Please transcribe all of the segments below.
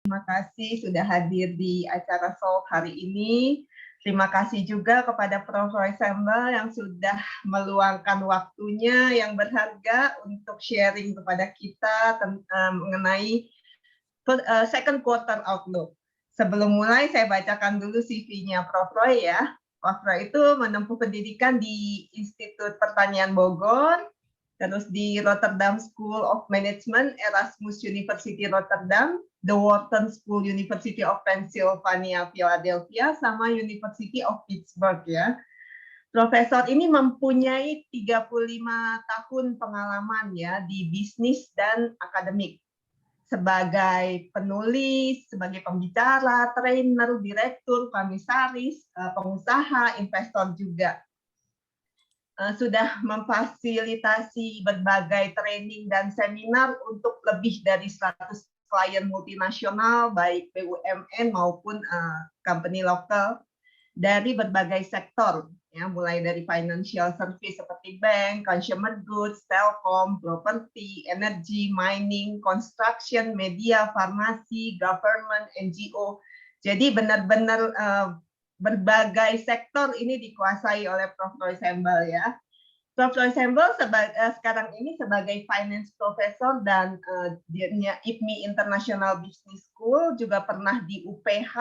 Terima kasih sudah hadir di acara Solve hari ini. Terima kasih juga kepada Prof. Roy Sembel yang sudah meluangkan waktunya yang berharga untuk sharing kepada kita mengenai second quarter outlook. Sebelum mulai, saya bacakan dulu CV-nya Prof. Roy ya. Prof. Roy itu menempuh pendidikan di Institut Pertanian Bogor, terus di Rotterdam School of Management, Erasmus University Rotterdam, The Wharton School University of Pennsylvania, Philadelphia, sama University of Pittsburgh ya. Profesor ini mempunyai 35 tahun pengalaman ya di bisnis dan akademik. Sebagai penulis, sebagai pembicara, trainer, direktur, komisaris, pengusaha, investor juga. Sudah memfasilitasi berbagai training dan seminar untuk lebih dari 100 klien multinasional, baik BUMN maupun company lokal dari berbagai sektor, ya, mulai dari financial service seperti bank, consumer goods, telkom, property, energy, mining, construction, media, farmasi, government, NGO. Jadi benar-benar berbagai sektor ini dikuasai oleh Prof. Roy Sembel ya. Prof. Roy Sembel sekarang ini sebagai finance professor dan dia IPMI International Business School, juga pernah di UPH,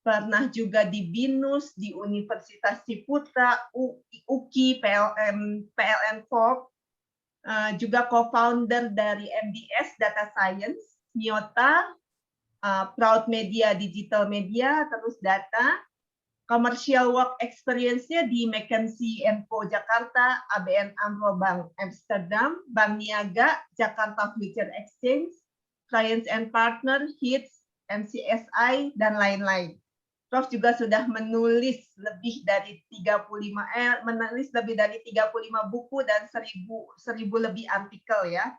pernah juga di BINUS, di Universitas Ciputra, UKI, PLN Corp, juga co-founder dari MDS Data Science, Nyota, Proud Media Digital Media, terus data, commercial work experience-nya di McKinsey & Co Jakarta, ABN AMRO Bank Amsterdam, Bank Niaga, Jakarta Future Exchange, Clients and Partner, HITS, MCSI, dan lain-lain. Prof juga sudah menulis lebih dari 35 buku dan 1000 lebih artikel ya.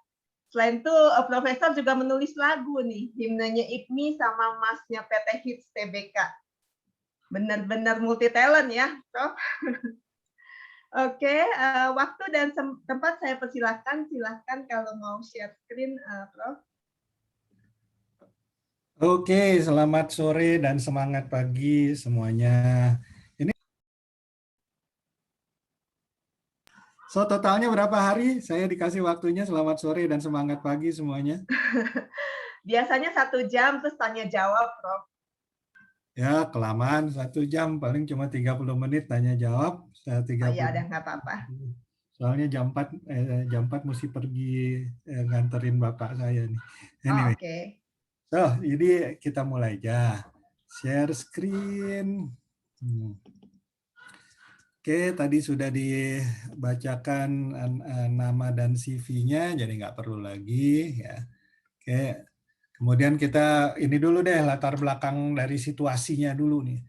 Selain itu, Profesor juga menulis lagu nih, himnenya IPMI sama masnya PT HITS TBK. Benar-benar multi talent ya, Prof. Oke, waktu dan tempat saya persilahkan. Silahkan kalau mau share screen, Prof. Oke, selamat sore dan semangat pagi semuanya. Ini totalnya berapa hari? Saya dikasih waktunya selamat sore dan semangat pagi semuanya. Biasanya 1 jam terus tanya jawab, Prof. Ya, kelamaan 1 jam, paling cuma 30 menit tanya jawab. Saya 30. Oh ya, ada nggak apa-apa. Soalnya jam 4 mesti pergi nganterin bapak saya nih. Oh, Anyway. oke. So, jadi kita mulai aja. Share screen. Oke, tadi sudah dibacakan nama dan CV-nya, jadi nggak perlu lagi. Ya. Oke, kemudian kita ini dulu deh latar belakang dari situasinya dulu nih.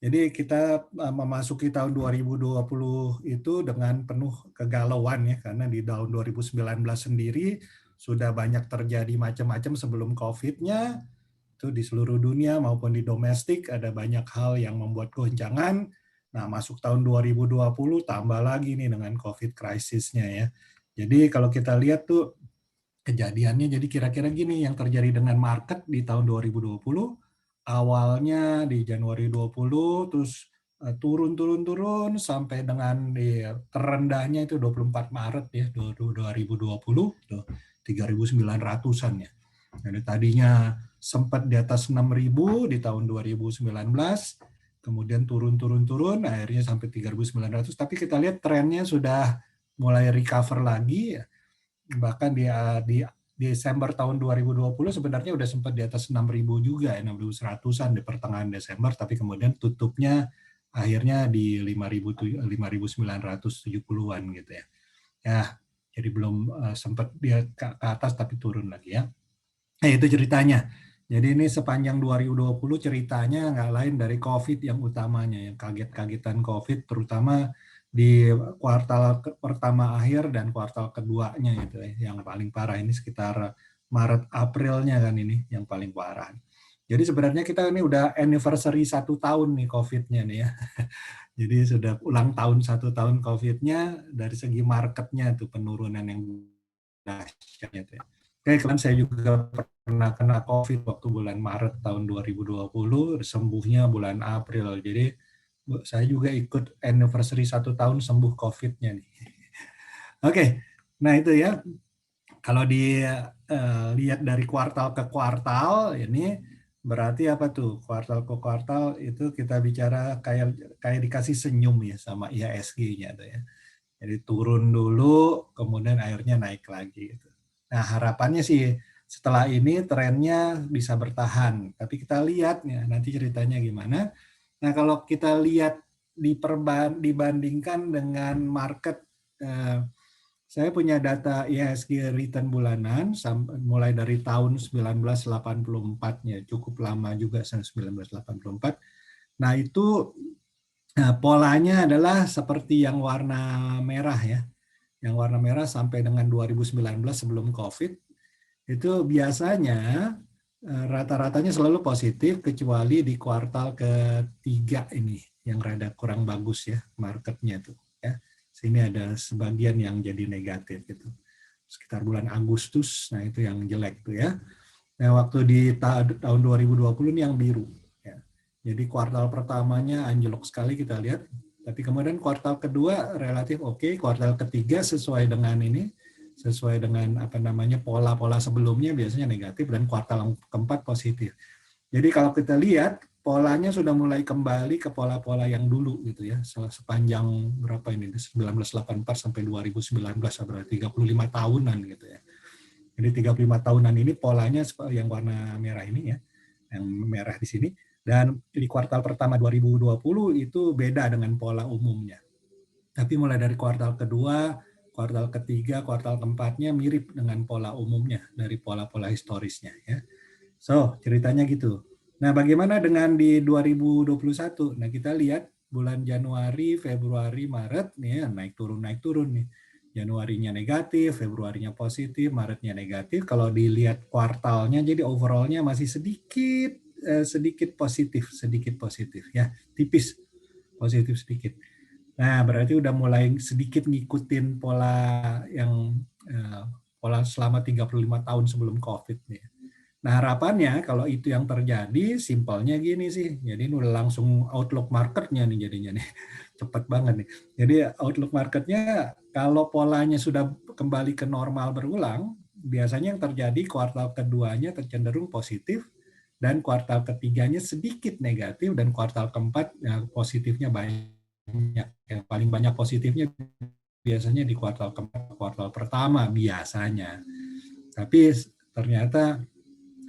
Jadi kita memasuki tahun 2020 itu dengan penuh kegalauan ya, karena di tahun 2019 sendiri sudah banyak terjadi macam-macam sebelum COVID-nya, itu di seluruh dunia maupun di domestik ada banyak hal yang membuat goncangan. Nah, masuk tahun 2020 tambah lagi nih dengan COVID krisisnya ya. Jadi kalau kita lihat tuh kejadiannya jadi kira-kira gini yang terjadi dengan market di tahun 2020. Awalnya di Januari 20 terus turun sampai dengan di terendahnya itu 24 Maret ya 2020 tuh 3.900-an ya. Jadi tadinya sempat di atas 6.000 di tahun 2019, kemudian turun, akhirnya sampai 3.900. Tapi kita lihat trennya sudah mulai recover lagi, bahkan di Desember tahun 2020 sebenarnya udah sempat di atas 6.000 juga, 6.100-an di pertengahan Desember, tapi kemudian tutupnya akhirnya di 5.970-an gitu ya. Ya, jadi belum sempat dia ke atas tapi turun lagi ya. Nah, itu ceritanya. Jadi ini sepanjang 2020 ceritanya nggak lain dari COVID yang utamanya, yang kaget-kagetan COVID, terutama di kuartal pertama akhir dan kuartal keduanya itu yang paling parah. Ini sekitar Maret Aprilnya kan ini yang paling parah. Jadi sebenarnya kita ini udah anniversary 1 tahun nih COVID-nya nih ya. Jadi sudah ulang tahun 1 tahun COVID-nya, dari segi marketnya tuh penurunan yang dahsyat ya. Kebetulan saya juga pernah kena COVID waktu bulan Maret tahun 2020, sembuhnya bulan April. Jadi saya juga ikut anniversary 1 tahun sembuh COVID-nya nih. Oke, nah itu ya. Kalau dilihat dari kuartal ke kuartal, ini berarti apa tuh? Kuartal ke kuartal itu kita bicara kayak dikasih senyum ya sama IHSG-nya tuh ya. Jadi turun dulu, kemudian akhirnya naik lagi. Gitu. Nah harapannya sih setelah ini trennya bisa bertahan. Tapi kita lihat ya nanti ceritanya gimana. Nah kalau kita lihat dibandingkan dengan market, saya punya data IHSG return bulanan mulai dari tahun 1984-nya, cukup lama juga 1984. Nah itu polanya adalah seperti yang warna merah ya. Yang warna merah sampai dengan 2019 sebelum COVID, itu biasanya rata-ratanya selalu positif kecuali di kuartal ketiga ini yang rada kurang bagus ya marketnya tuh ya. Sini ada sebagian yang jadi negatif gitu. Sekitar bulan Agustus, nah itu yang jelek tuh ya. Nah waktu di tahun 2020 ini yang biru. Ya. Jadi kuartal pertamanya anjlok sekali kita lihat, tapi kemudian kuartal kedua relatif oke, kuartal ketiga sesuai dengan ini, sesuai dengan apa namanya pola-pola sebelumnya biasanya negatif, dan kuartal keempat positif. Jadi kalau kita lihat polanya sudah mulai kembali ke pola-pola yang dulu gitu ya, sepanjang berapa ini 1984 sampai 2019, berarti 35 tahunan gitu ya. Jadi 35 tahunan ini polanya yang warna merah ini ya, yang merah di sini, dan di kuartal pertama 2020 itu beda dengan pola umumnya. Tapi mulai dari kuartal kedua, kuartal ketiga, kuartal keempatnya mirip dengan pola umumnya dari pola-pola historisnya ya. So, ceritanya gitu. Nah, bagaimana dengan di 2021? Nah, kita lihat bulan Januari, Februari, Maret nih ya, naik turun nih. Januarinya negatif, Februarinya positif, Maretnya negatif. Kalau dilihat kuartalnya, jadi overallnya masih sedikit positif ya, tipis positif sedikit. Nah, berarti udah mulai sedikit ngikutin pola yang pola selama 35 tahun sebelum COVID nih. Nah harapannya kalau itu yang terjadi, simpelnya gini sih. Jadi ini udah langsung outlook marketnya nih jadinya nih. Cepat banget nih. Jadi outlook marketnya kalau polanya sudah kembali ke normal berulang, biasanya yang terjadi kuartal keduanya cenderung positif, dan kuartal ketiganya sedikit negatif, dan kuartal keempat ya, positifnya banyak. Yang paling banyak positifnya biasanya di kuartal keempat, kuartal pertama biasanya. Tapi ternyata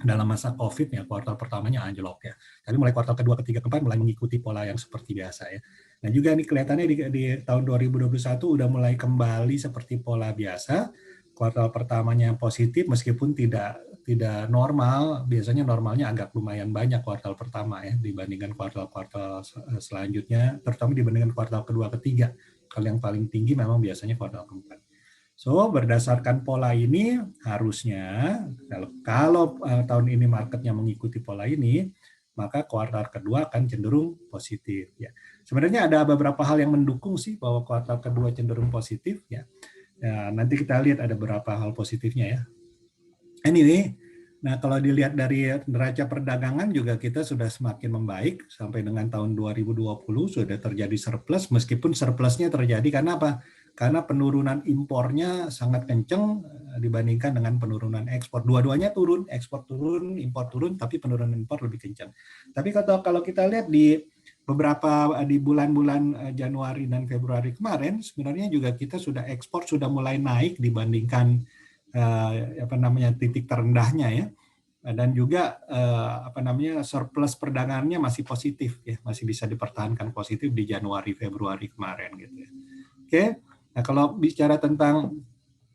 dalam masa COVID ya kuartal pertamanya anjlok ya. Tapi mulai kuartal kedua, ketiga, keempat mulai mengikuti pola yang seperti biasa ya. Nah juga nih kelihatannya di tahun 2021 udah mulai kembali seperti pola biasa. Kuartal pertamanya positif meskipun tidak normal. Biasanya normalnya agak lumayan banyak kuartal pertama ya dibandingkan kuartal-kuartal selanjutnya, terutama dibandingkan kuartal kedua, ketiga. Kalau yang paling tinggi memang biasanya kuartal keempat. So, berdasarkan pola ini, harusnya kalau tahun ini marketnya mengikuti pola ini, maka kuartal kedua akan cenderung positif. Ya. Sebenarnya ada beberapa hal yang mendukung sih bahwa kuartal kedua cenderung positif. Ya. Ya, nanti kita lihat ada beberapa hal positifnya ya. Anyway, nah kalau dilihat dari neraca perdagangan juga kita sudah semakin membaik sampai dengan tahun 2020 sudah terjadi surplus, meskipun surplusnya terjadi karena apa? Karena penurunan impornya sangat kenceng dibandingkan dengan penurunan ekspor. Dua-duanya turun, ekspor turun, impor turun, tapi penurunan impor lebih kencang. Tapi kalau kita lihat di beberapa di bulan-bulan Januari dan Februari kemarin, sebenarnya juga kita sudah ekspor sudah mulai naik dibandingkan titik terendahnya ya, dan juga surplus perdagangannya masih positif ya, masih bisa dipertahankan positif di Januari Februari kemarin gitu ya. Oke. Nah, kalau bicara tentang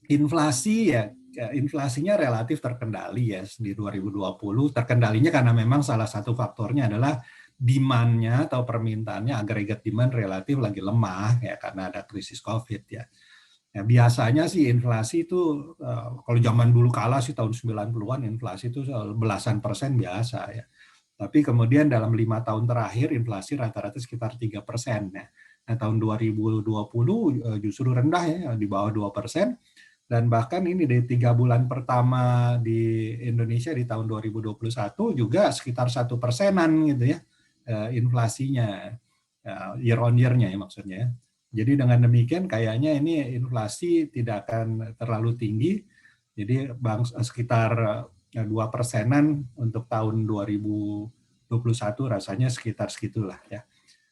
inflasi ya inflasinya relatif terkendali ya di 2020. Terkendalinya karena memang salah satu faktornya adalah demand-nya atau permintaannya, agregat demand relatif lagi lemah ya karena ada krisis Covid ya. Ya, biasanya sih inflasi itu kalau zaman dulu kala sih tahun 90-an inflasi itu belasan persen biasa ya. Tapi kemudian dalam 5 tahun terakhir inflasi rata-rata sekitar 3% ya. Nah, tahun 2020 justru rendah ya, di bawah 2%. Dan bahkan ini di 3 bulan pertama di Indonesia di tahun 2021 juga sekitar 1%-an gitu ya inflasinya, year on year-nya ya maksudnya. Jadi dengan demikian kayaknya ini inflasi tidak akan terlalu tinggi, jadi sekitar 2%-an untuk tahun 2021 rasanya sekitar segitulah ya.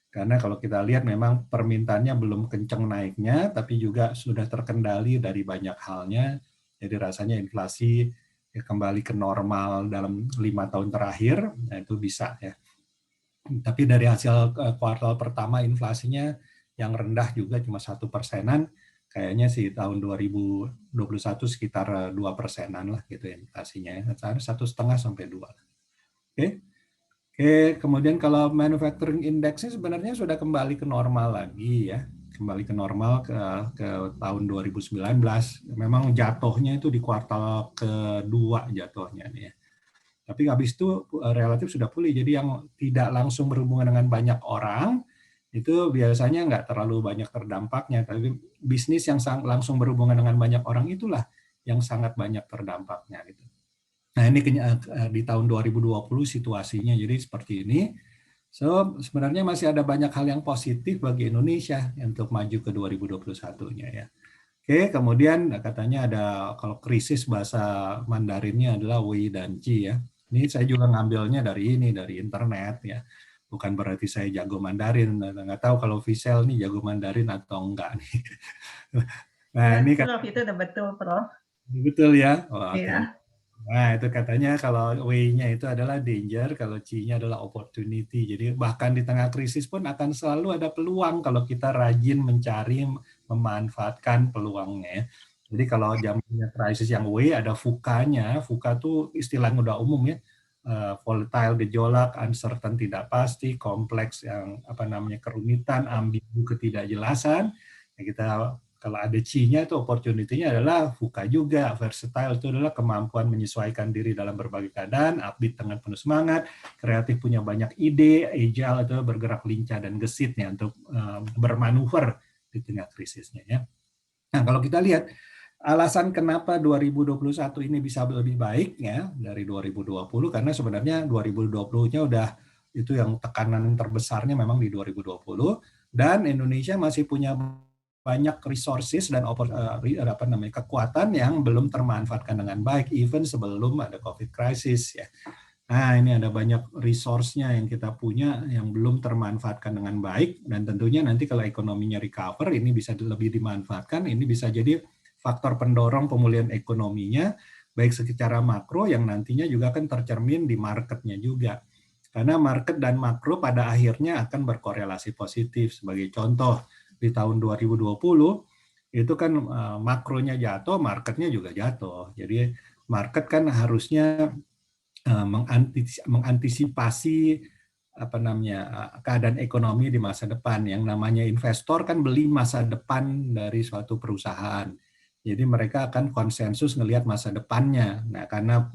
Karena kalau kita lihat memang permintaannya belum kenceng naiknya, tapi juga sudah terkendali dari banyak halnya. Jadi rasanya inflasi ya kembali ke normal dalam 5 tahun terakhir, nah itu bisa ya. Tapi dari hasil kuartal pertama inflasinya yang rendah juga cuma 1%-an, kayaknya sih tahun 2021 sekitar 2%-an lah gitu ya inflasinya. 1,5 sampai 2. Oke. Oke, kemudian kalau manufacturing index-nya sebenarnya sudah kembali ke normal lagi ya, kembali ke normal ke tahun 2019. Memang jatuhnya itu di kuartal kedua jatuhnya nih ya. Tapi habis itu relatif sudah pulih. Jadi yang tidak langsung berhubungan dengan banyak orang itu biasanya nggak terlalu banyak terdampaknya. Tapi bisnis yang langsung berhubungan dengan banyak orang itulah yang sangat banyak terdampaknya gitu. Nah ini di tahun 2020 situasinya jadi seperti ini. So sebenarnya masih ada banyak hal yang positif bagi Indonesia untuk maju ke 2021-nya ya. Oke, kemudian katanya ada kalau krisis bahasa Mandarinnya adalah Wei dan Qi ya. Ini saya juga ngambilnya dari internet ya. Bukan berarti saya jago Mandarin. Nggak tahu kalau Visel nih jago Mandarin atau enggak nih. Nah Ya, ini Prof, itu udah betul, Prof. betul ya. Oh, oke. Iya. Nah, itu katanya kalau W-nya itu adalah danger, kalau C-nya adalah opportunity. Jadi bahkan di tengah krisis pun akan selalu ada peluang kalau kita rajin mencari, memanfaatkan peluangnya. Jadi kalau zamannya krisis yang W ada VUCA-nya, VUCA itu istilah yang udah umum ya, volatile, gejolak, uncertain, tidak pasti, kompleks yang kerumitan, ambigu, ketidakjelasan. Ya, kita kalau ada C-nya itu opportunity-nya adalah VUCA juga. Versatile itu adalah kemampuan menyesuaikan diri dalam berbagai keadaan, upbeat dengan penuh semangat, kreatif punya banyak ide, agile itu bergerak lincah dan gesit ya, untuk bermanuver di tengah krisisnya ya. Nah, kalau kita lihat alasan kenapa 2021 ini bisa lebih baik ya dari 2020 karena sebenarnya 2020-nya udah itu yang tekanan terbesarnya memang di 2020 dan Indonesia masih punya banyak resources dan kekuatan yang belum termanfaatkan dengan baik even sebelum ada COVID crisis ya. Nah, ini ada banyak resource-nya yang kita punya yang belum termanfaatkan dengan baik dan tentunya nanti kalau ekonominya recover ini bisa lebih dimanfaatkan, ini bisa jadi faktor pendorong pemulihan ekonominya baik secara makro yang nantinya juga akan tercermin di marketnya juga. Karena market dan makro pada akhirnya akan berkorelasi positif. Sebagai contoh, di tahun 2020 itu kan makronya jatuh, marketnya juga jatuh. Jadi market kan harusnya mengantisipasi keadaan ekonomi di masa depan. Yang namanya investor kan beli masa depan dari suatu perusahaan. Jadi mereka akan konsensus ngelihat masa depannya. Nah, karena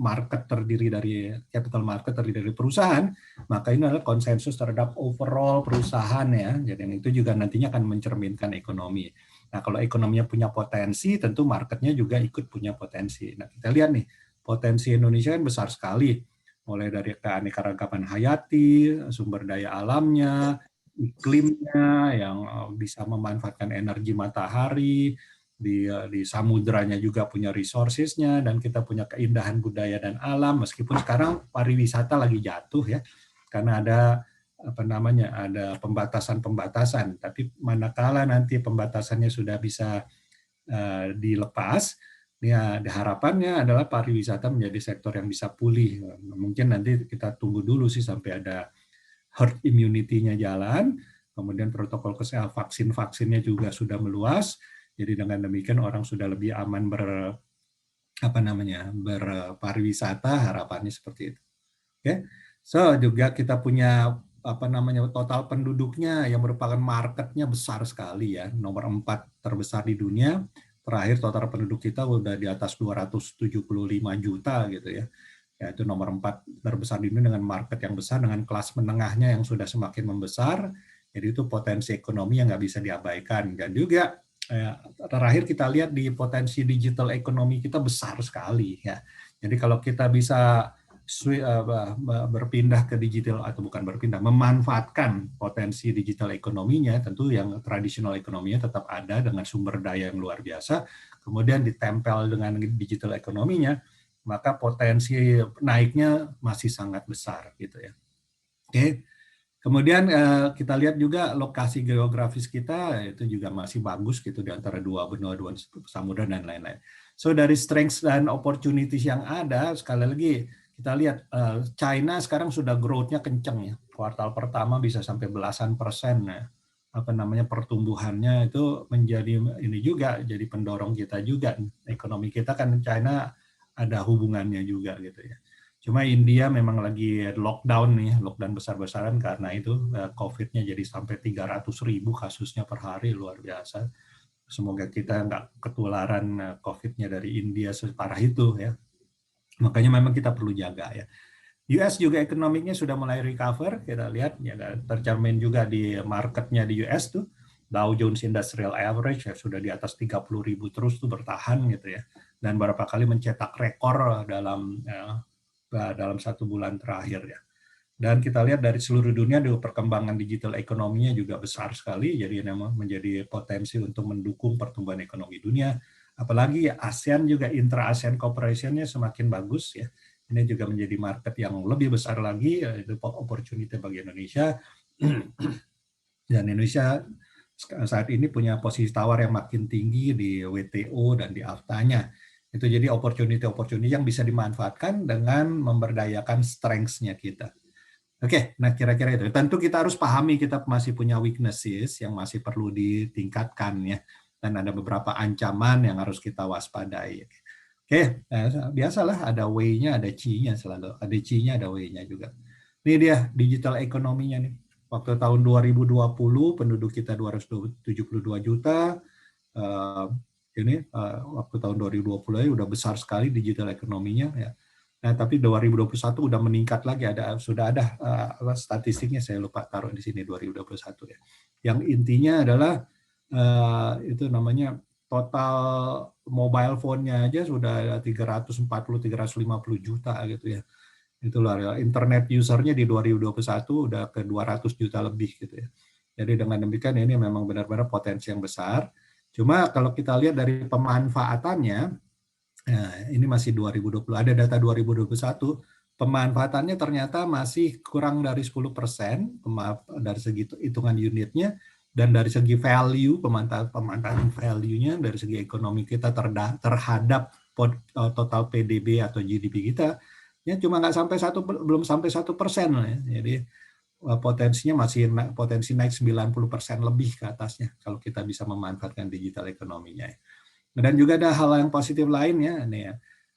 capital market terdiri dari perusahaan, maka ini adalah konsensus terhadap overall perusahaan ya. Jadi itu juga nantinya akan mencerminkan ekonomi. Nah, kalau ekonominya punya potensi, tentu marketnya juga ikut punya potensi. Nah, kita lihat nih, potensi Indonesia kan besar sekali. Mulai dari keanekaragaman hayati, sumber daya alamnya, iklimnya yang bisa memanfaatkan energi matahari, di samudranya juga punya resources-nya, dan kita punya keindahan budaya dan alam, meskipun sekarang pariwisata lagi jatuh ya, karena ada ada pembatasan-pembatasan, tapi manakala nanti pembatasannya sudah bisa dilepas, ya harapannya adalah pariwisata menjadi sektor yang bisa pulih. Mungkin nanti kita tunggu dulu sih sampai ada herd immunity-nya jalan, kemudian protokol kesehatan vaksin-vaksinnya juga sudah meluas. Jadi dengan demikian orang sudah lebih aman berpariwisata, harapannya seperti itu. Oke. So juga kita punya total penduduknya yang merupakan marketnya besar sekali ya, nomor 4 terbesar di dunia. Terakhir total penduduk kita udah di atas 275 juta gitu ya. Yaitu nomor 4 terbesar di dunia dengan market yang besar, dengan kelas menengahnya yang sudah semakin membesar. Jadi itu potensi ekonomi yang nggak bisa diabaikan. Dan juga terakhir kita lihat di potensi digital ekonomi kita besar sekali ya. Jadi kalau kita bisa berpindah ke digital atau bukan berpindah, memanfaatkan potensi digital ekonominya, tentu yang tradisional ekonominya tetap ada dengan sumber daya yang luar biasa, kemudian ditempel dengan digital ekonominya, maka potensi naiknya masih sangat besar gitu ya. Oke. Kemudian kita lihat juga lokasi geografis kita itu juga masih bagus gitu di antara dua benua, dua samudra dan lain-lain. So dari strengths dan opportunities yang ada, sekali lagi kita lihat China sekarang sudah growth-nya kenceng ya. Kuartal pertama bisa sampai belasan persen ya. Pertumbuhannya itu menjadi ini juga jadi pendorong kita juga. Ekonomi kita kan China ada hubungannya juga gitu ya. Cuma India memang lagi lockdown nih, lockdown besar-besaran karena itu COVID-nya jadi sampai 300.000 kasusnya per hari, luar biasa. Semoga kita nggak ketularan COVID-nya dari India separah itu ya. Makanya memang kita perlu jaga ya. US juga ekonominya sudah mulai recover, kita lihat ya tercermin juga di marketnya di US tuh. Dow Jones Industrial Average ya sudah di atas 30.000 terus tuh bertahan gitu ya. Dan beberapa kali mencetak rekor dalam 1 bulan terakhir ya. Dan kita lihat dari seluruh dunia di perkembangan digital ekonominya juga besar sekali, jadi menjadi potensi untuk mendukung pertumbuhan ekonomi dunia. Apalagi ASEAN juga intra-ASEAN cooperation-nya semakin bagus ya. Ini juga menjadi market yang lebih besar lagi, itu opportunity bagi Indonesia. Dan Indonesia saat ini punya posisi tawar yang makin tinggi di WTO dan di AFTA-nya. Itu jadi opportunity yang bisa dimanfaatkan dengan memberdayakan strengths-nya kita. Oke, nah kira-kira itu. Tentu kita harus pahami kita masih punya weaknesses yang masih perlu ditingkatkan ya. Dan ada beberapa ancaman yang harus kita waspadai. Oke, biasalah ada way-nya, ada C-nya selalu. Ada C-nya, ada way-nya juga. Ini dia digital ekonominya nih. Waktu tahun 2020 penduduk kita 272 juta. Waktu tahun 2020 udah besar sekali digital ekonominya ya. Nah, tapi 2021 udah meningkat lagi, sudah ada statistiknya, saya lupa taruh di sini 2021 ya. Yang intinya adalah itu namanya total mobile phone-nya aja sudah 340-350 juta gitu ya. Itulah ya. Internet user-nya di 2021 udah ke 200 juta lebih gitu ya. Jadi dengan demikian ini memang benar-benar potensi yang besar. Cuma kalau kita lihat dari pemanfaatannya, nah, ini masih 2020, ada data 2021, pemanfaatannya ternyata masih kurang dari 10% dari segi hitungan unitnya, dan dari segi value, pemanfaatan value-nya, dari segi ekonomi kita terhadap total PDB atau GDP kita, ya cuma belum sampai 1%. Ya. Jadi potensinya potensi naik 90% lebih ke atasnya kalau kita bisa memanfaatkan digital ekonominya. Dan juga ada hal yang positif lainnya, nih ya,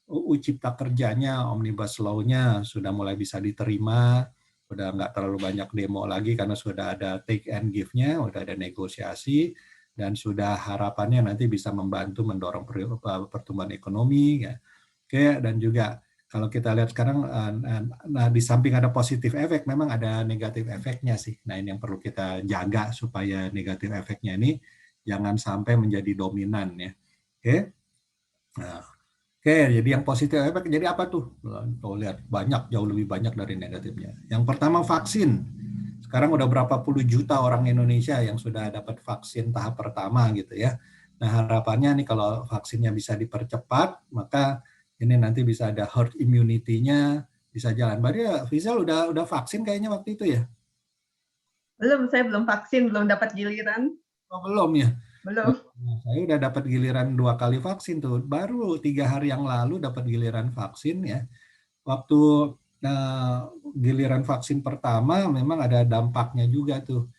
UU Cipta Kerjanya, Omnibus Law-nya sudah mulai bisa diterima, udah nggak terlalu banyak demo lagi karena sudah ada take and give-nya, udah ada negosiasi, dan sudah harapannya nanti bisa membantu mendorong pertumbuhan ekonomi. Ya. Oke, dan juga kalau kita lihat sekarang, nah di samping ada positif efek, memang ada negatif efeknya sih. Nah ini yang perlu kita jaga supaya negatif efeknya ini jangan sampai menjadi dominan ya. Oke, nah, jadi yang positif efek jadi apa tuh? Tuh lihat jauh lebih banyak dari negatifnya. Yang pertama vaksin. Sekarang udah berapa puluh juta orang Indonesia yang sudah dapat vaksin tahap pertama gitu ya. Nah harapannya nih kalau vaksinnya bisa dipercepat, maka ini nanti bisa ada herd immunity-nya bisa jalan. Mbak Fizal udah vaksin kayaknya waktu itu ya? Belum, saya belum vaksin, belum dapat giliran. Oh, belum ya? Belum. Nah, saya udah dapat giliran 2 kali vaksin tuh. Baru 3 hari yang lalu dapat giliran vaksin ya. Waktu giliran vaksin pertama memang ada dampaknya juga tuh.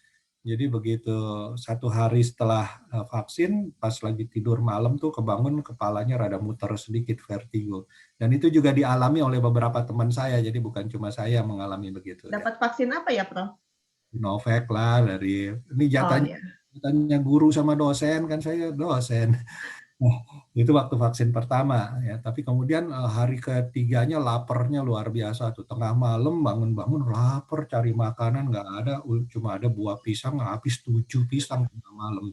Jadi begitu 1 hari setelah vaksin, pas lagi tidur malam tuh kebangun kepalanya rada muter sedikit, vertigo. Dan itu juga dialami oleh beberapa teman saya, jadi bukan cuma saya yang mengalami begitu. Dapat vaksin apa ya, Prof? Sinovac lah ini jatahnya guru sama dosen, kan saya dosen. Nah, itu waktu vaksin pertama ya, tapi kemudian hari ketiganya laparnya luar biasa tuh, tengah malam bangun-bangun lapar cari makanan nggak ada, cuma ada buah pisang, habis 7 pisang tengah malam.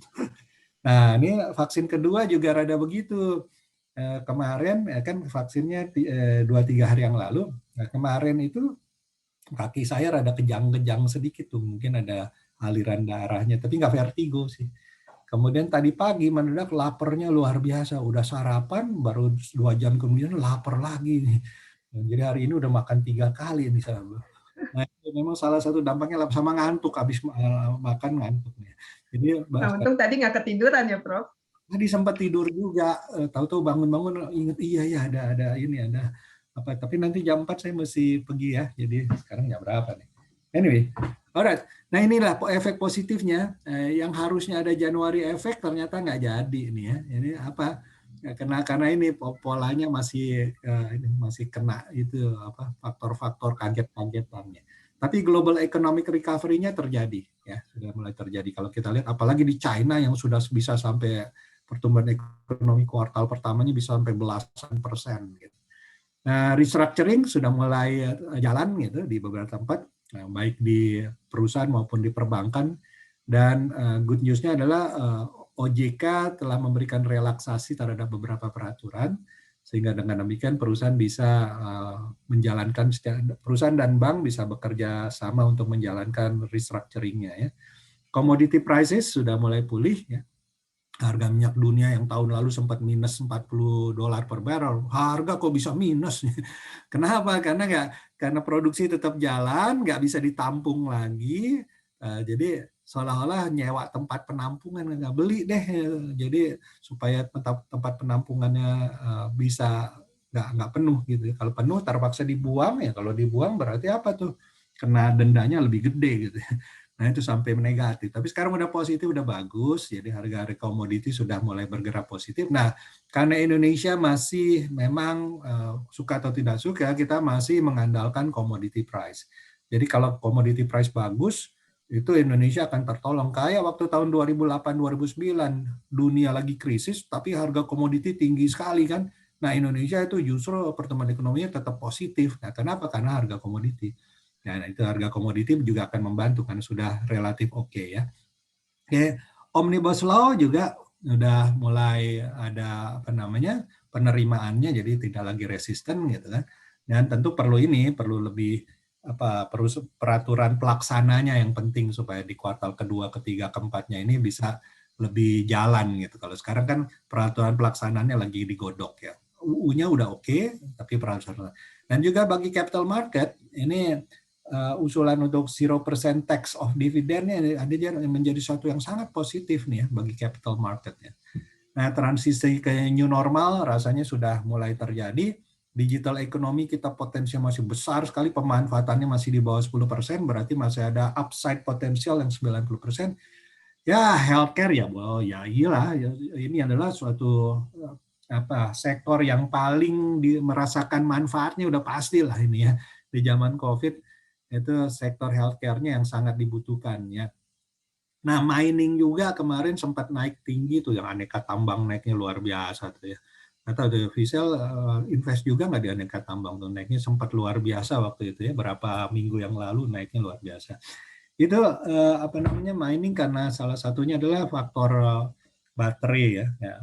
Nah, ini vaksin kedua juga rada begitu. Kemarin kan vaksinnya 2-3 hari yang lalu. Nah, kemarin itu kaki saya rada kejang-kejang sedikit tuh, mungkin ada aliran darahnya, tapi nggak vertigo sih. Kemudian tadi pagi mendadak laparnya luar biasa, udah sarapan baru 2 jam kemudian lapar lagi nih. Jadi hari ini udah makan 3 kali nih saya. Nah, itu memang salah satu dampaknya sama ngantuk, habis makan ngantuk. Jadi Nah, untung tadi nggak ketiduran ya, Prof. tadi sempat tidur juga, tahu-tahu bangun-bangun inget iya ya ada ini ada apa. Tapi nanti jam 4 saya mesti pergi ya. Jadi sekarang jam berapa nih? Anyway, alright. Nah inilah efek positifnya yang harusnya ada Januari efek ternyata nggak jadi nih ya. Ini apa? Karena ini polanya masih kena itu apa faktor-faktor kaget-kagetannya. Tapi global economic recovery-nya terjadi ya, sudah mulai terjadi. Kalau kita lihat apalagi di China yang sudah bisa sampai pertumbuhan ekonomi kuartal pertamanya bisa sampai belasan persen. Gitu. Nah, restructuring sudah mulai jalan gitu di beberapa tempat, baik di perusahaan maupun di perbankan. Dan good news-nya adalah OJK telah memberikan relaksasi terhadap beberapa peraturan, sehingga dengan demikian perusahaan bisa menjalankan, perusahaan dan bank bisa bekerja sama untuk menjalankan restructuring-nya. Ya. Commodity prices sudah mulai pulih, ya. Harga minyak dunia yang tahun lalu sempat minus $40 per barrel, harga kok bisa minus? Kenapa? Karena produksi tetap jalan, nggak bisa ditampung lagi, jadi seolah-olah nyewa tempat penampungan, nggak beli deh, jadi supaya tempat penampungannya bisa nggak penuh gitu. Kalau penuh terpaksa dibuang, ya kalau dibuang berarti apa tuh? Kena dendanya lebih gede gitu. Nah itu sampai negatif. Tapi sekarang udah positif, udah bagus. Jadi harga-harga komoditi sudah mulai bergerak positif. Nah karena Indonesia masih memang suka atau tidak suka, kita masih mengandalkan commodity price. Jadi kalau commodity price bagus, itu Indonesia akan tertolong. Kayak waktu tahun 2008-2009, dunia lagi krisis, tapi harga komoditi tinggi sekali kan. Nah Indonesia itu justru pertumbuhan ekonominya tetap positif. Nah kenapa? Karena harga komoditi. Nah, itu harga komoditi juga akan membantu karena sudah relatif oke ya. Oke, Omnibus Law juga sudah mulai ada penerimaannya, jadi tidak lagi resisten gitu kan. Dan tentu perlu lebih peraturan pelaksananya yang penting supaya di kuartal kedua, ketiga, keempatnya ini bisa lebih jalan gitu. Kalau sekarang kan peraturan pelaksanaannya lagi digodok ya. UU-nya udah oke, tapi peraturan. Dan juga bagi capital market ini usulan untuk 0% tax of dividend ada menjadi suatu yang sangat positif nih ya bagi capital marketnya. Nah, transisi ke new normal rasanya sudah mulai terjadi. Digital ekonomi kita potensi masih besar sekali, pemanfaatannya masih di bawah 10%, berarti masih ada upside potensial yang 90%. Ya, healthcare ya, ya iyalah, ini adalah suatu sektor yang paling merasakan manfaatnya udah pastilah ini ya di zaman COVID. Itu sektor healthcare-nya yang sangat dibutuhkan ya. Nah, mining juga kemarin sempat naik tinggi tuh, yang aneka tambang naiknya luar biasa tuh ya. Atau tuh Visel invest juga nggak di aneka tambang tuh, naiknya sempat luar biasa waktu itu ya, berapa minggu yang lalu naiknya luar biasa. Itu mining karena salah satunya adalah faktor baterai ya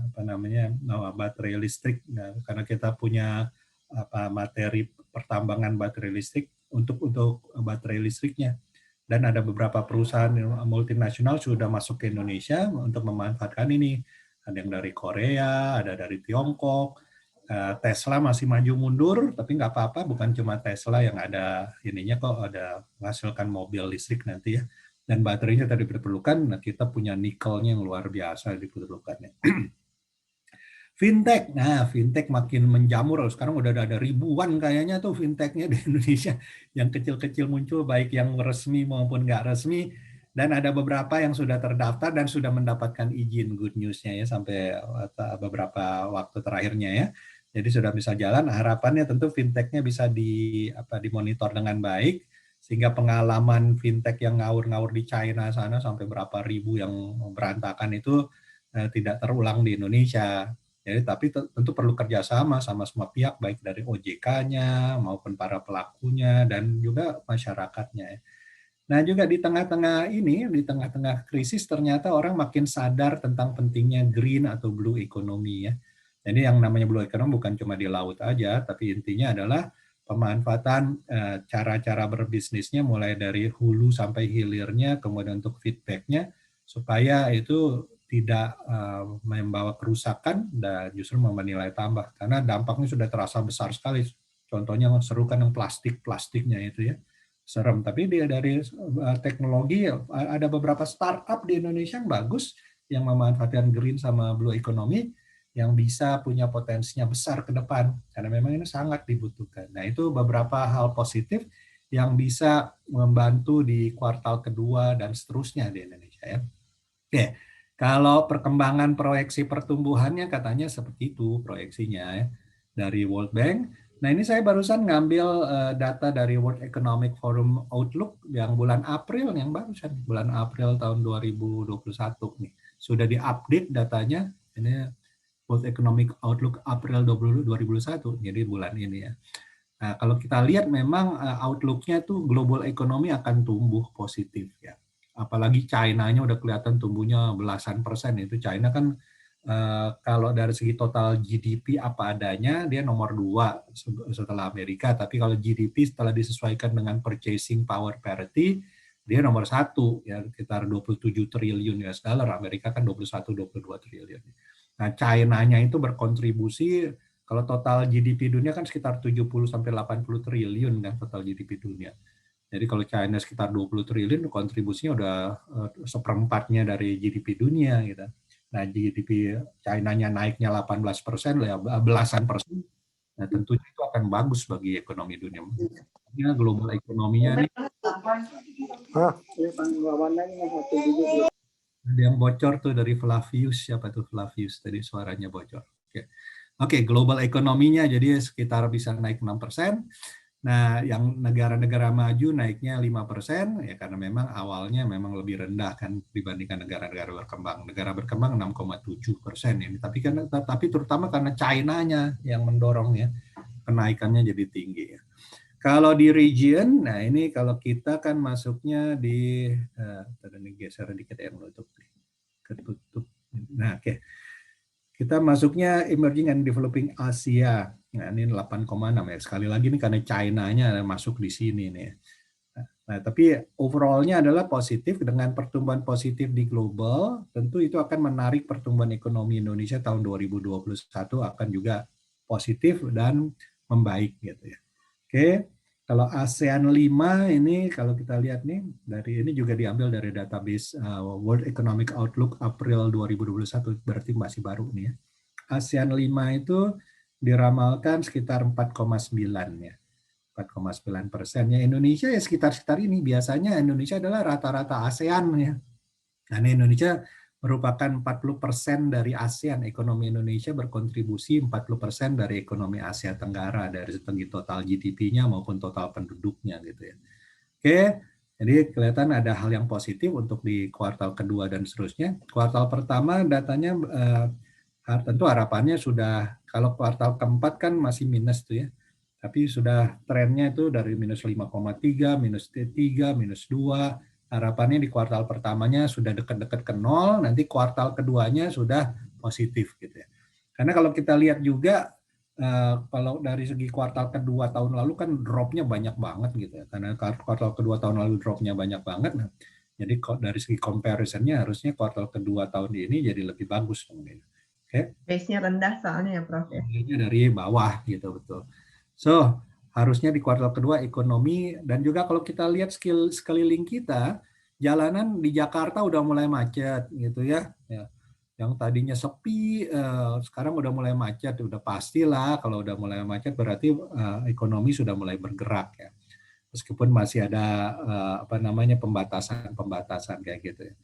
baterai listrik. Nah, karena kita punya materi pertambangan baterai listrik untuk baterai listriknya, dan ada beberapa perusahaan multinasional sudah masuk ke Indonesia untuk memanfaatkan ini. Ada yang dari Korea, ada dari Tiongkok. Tesla masih maju mundur, tapi nggak apa-apa, bukan cuma Tesla yang ada ininya kok, ada menghasilkan mobil listrik nanti ya. Dan baterainya tadi diperlukan, nah kita punya nikelnya yang luar biasa diperlukannya. Fintech, nah fintech makin menjamur, sekarang udah ada ribuan kayaknya tuh fintechnya di Indonesia, yang kecil-kecil muncul, baik yang resmi maupun nggak resmi, dan ada beberapa yang sudah terdaftar dan sudah mendapatkan izin, good news-nya ya, sampai beberapa waktu terakhirnya ya. Jadi sudah bisa jalan, harapannya tentu fintech-nya bisa dimonitor dengan baik, sehingga pengalaman fintech yang ngawur-ngawur di China sana sampai berapa ribu yang berantakan itu tidak terulang di Indonesia. Jadi, tapi tentu perlu kerjasama sama semua pihak, baik dari OJK-nya maupun para pelakunya dan juga masyarakatnya. Nah juga di tengah-tengah ini, di tengah-tengah krisis ternyata orang makin sadar tentang pentingnya green atau blue economy ya. Jadi yang namanya blue economy bukan cuma di laut aja, tapi intinya adalah pemanfaatan cara-cara berbisnisnya mulai dari hulu sampai hilirnya, kemudian untuk feedbacknya supaya itu tidak membawa kerusakan dan justru membawa nilai tambah. Karena dampaknya sudah terasa besar sekali. Contohnya seru kan yang plastiknya itu ya. Serem, tapi dia dari teknologi ada beberapa startup di Indonesia yang bagus yang memanfaatkan green sama blue economy yang bisa punya potensinya besar ke depan karena memang ini sangat dibutuhkan. Nah, itu beberapa hal positif yang bisa membantu di kuartal kedua dan seterusnya di Indonesia ya. Oke, kalau perkembangan proyeksi pertumbuhannya katanya seperti itu proyeksinya ya dari World Bank. Nah ini saya barusan ngambil data dari World Economic Forum Outlook yang bulan April, yang barusan bulan April tahun 2021 nih. Sudah diupdate datanya, ini World Economic Outlook April 2021, jadi bulan ini ya. Nah kalau kita lihat memang outlook-nya tuh global economy akan tumbuh positif ya. Apalagi China-nya udah kelihatan tumbuhnya belasan persen, itu China kan kalau dari segi total GDP apa adanya dia nomor 2 setelah Amerika, tapi kalau GDP setelah disesuaikan dengan purchasing power parity dia nomor 1 ya, sekitar 27 triliun US dollar, Amerika kan 21-22 triliun. Nah, China-nya itu berkontribusi kalau total GDP dunia kan sekitar 70-80 triliun kan total GDP dunia. Jadi kalau China sekitar 20 triliun kontribusinya udah seperempatnya dari GDP dunia gitu. Nah, GDP China-nya naiknya 18%, belasan persen, nah tentunya itu akan bagus bagi ekonomi dunia. Ini global ekonominya nih. Ada yang bocor tuh dari Flavius, siapa tuh Flavius tadi suaranya bocor. Oke, global ekonominya jadi sekitar bisa naik 6%. Nah, yang negara-negara maju naiknya 5% ya karena memang awalnya memang lebih rendah kan dibandingkan negara-negara berkembang. Negara berkembang 6,7% ini. Tapi terutama karena China-nya yang mendorong ya kenaikannya jadi tinggi ya. Kalau di region, nah ini kalau kita kan masuknya di tadi geser dikit ya menutup ketutup. Nah, oke. Kita masuknya emerging and developing Asia. Nah, ini 8,6 ya. Sekali lagi nih karena China-nya masuk di sini nih. Nah, tapi overall-nya adalah positif dengan pertumbuhan positif di global, tentu itu akan menarik pertumbuhan ekonomi Indonesia tahun 2021 akan juga positif dan membaik gitu ya. Oke. Kalau ASEAN 5 ini kalau kita lihat nih dari ini juga diambil dari database World Economic Outlook April 2021 berarti masih baru nih ya. ASEAN 5 itu diramalkan sekitar 4,9 ya. 4,9%. Ya Indonesia ya sekitar ini biasanya Indonesia adalah rata-rata ASEAN ya. Karena Indonesia merupakan 40% dari ASEAN, ekonomi Indonesia berkontribusi 40% dari ekonomi Asia Tenggara dari segi total GDP-nya maupun total penduduknya gitu ya. Oke, jadi kelihatan ada hal yang positif untuk di kuartal kedua dan seterusnya. Kuartal pertama datanya tentu harapannya sudah, kalau kuartal keempat kan masih minus tuh ya, tapi sudah trennya itu dari minus 5,3, minus 3, minus 2, harapannya di kuartal pertamanya sudah dekat-dekat ke nol, nanti kuartal keduanya sudah positif gitu ya. Karena kalau kita lihat juga kalau dari segi kuartal kedua tahun lalu kan dropnya banyak banget gitu ya. Karena kuartal kedua tahun lalu dropnya banyak banget. Nah, jadi dari segi comparisonnya harusnya kuartal kedua tahun ini jadi lebih bagus mungkin. Oke. Base-nya rendah soalnya ya Prof. Base-nya dari bawah gitu betul. So, harusnya di kuartal kedua ekonomi dan juga kalau kita lihat sekeliling kita, jalanan di Jakarta udah mulai macet gitu ya. Yang tadinya sepi, sekarang udah mulai macet, udah pastilah kalau udah mulai macet berarti ekonomi sudah mulai bergerak ya. Meskipun masih ada pembatasan kayak gitu ya.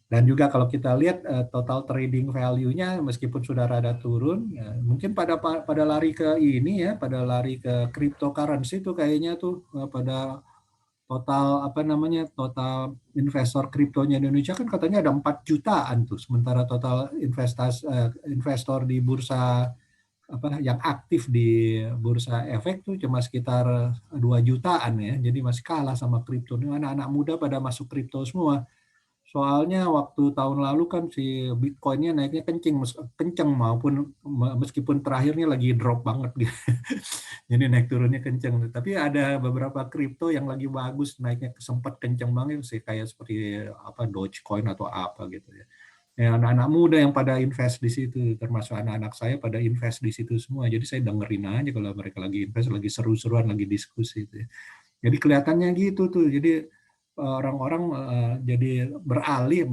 Dan juga kalau kita lihat total trading value-nya meskipun sudah rada turun, ya, mungkin pada lari ke ini ya, pada lari ke cryptocurrency itu kayaknya tuh pada total total investor kriptonya Indonesia kan katanya ada 4 jutaan tuh, sementara total investor di bursa yang aktif di bursa efek tuh cuma sekitar 2 jutaan ya. Jadi masih kalah sama kripto. Anak-anak muda pada masuk kripto semua. Soalnya waktu tahun lalu kan si Bitcoin-nya naiknya kenceng maupun meskipun terakhirnya lagi drop banget gitu. Jadi naik turunnya kenceng. Tapi ada beberapa kripto yang lagi bagus naiknya sempat kenceng banget sih, kayak seperti Dogecoin atau apa gitu ya. Anak-anak muda yang pada invest di situ, termasuk anak-anak saya pada invest di situ semua. Jadi saya dengerin aja kalau mereka lagi invest, lagi seru-seruan, lagi diskusi itu ya. Jadi kelihatannya gitu tuh. Jadi orang-orang jadi beralih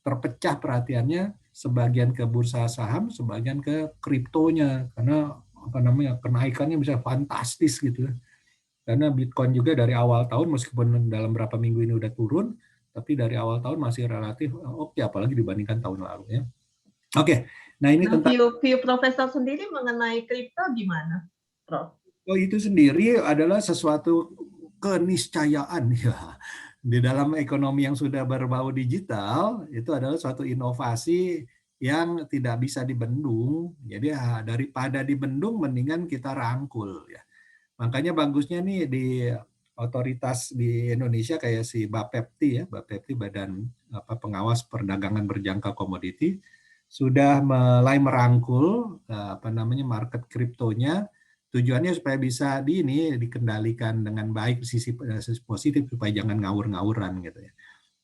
terpecah perhatiannya, sebagian ke bursa saham, sebagian ke kriptonya, karena kenaikannya bisa fantastis gitu. Karena Bitcoin juga dari awal tahun meskipun dalam berapa minggu ini udah turun, tapi dari awal tahun masih relatif oke, apalagi dibandingkan tahun lalu ya. Oke, nah ini Nah, tentang view Profesor sendiri mengenai kripto gimana, Prof? itu sendiri adalah sesuatu keniscayaan ya. Di dalam ekonomi yang sudah berbau digital, itu adalah suatu inovasi yang tidak bisa dibendung. Jadi daripada dibendung, mendingan kita rangkul ya. Makanya bagusnya nih di otoritas di Indonesia kayak si Bapepti ya, Bapepti Badan Pengawas Perdagangan Berjangka Komoditi, sudah mulai merangkul market kriptonya. Tujuannya supaya bisa dikendalikan dengan baik sisi positif, supaya jangan ngawur-ngawuran gitu ya.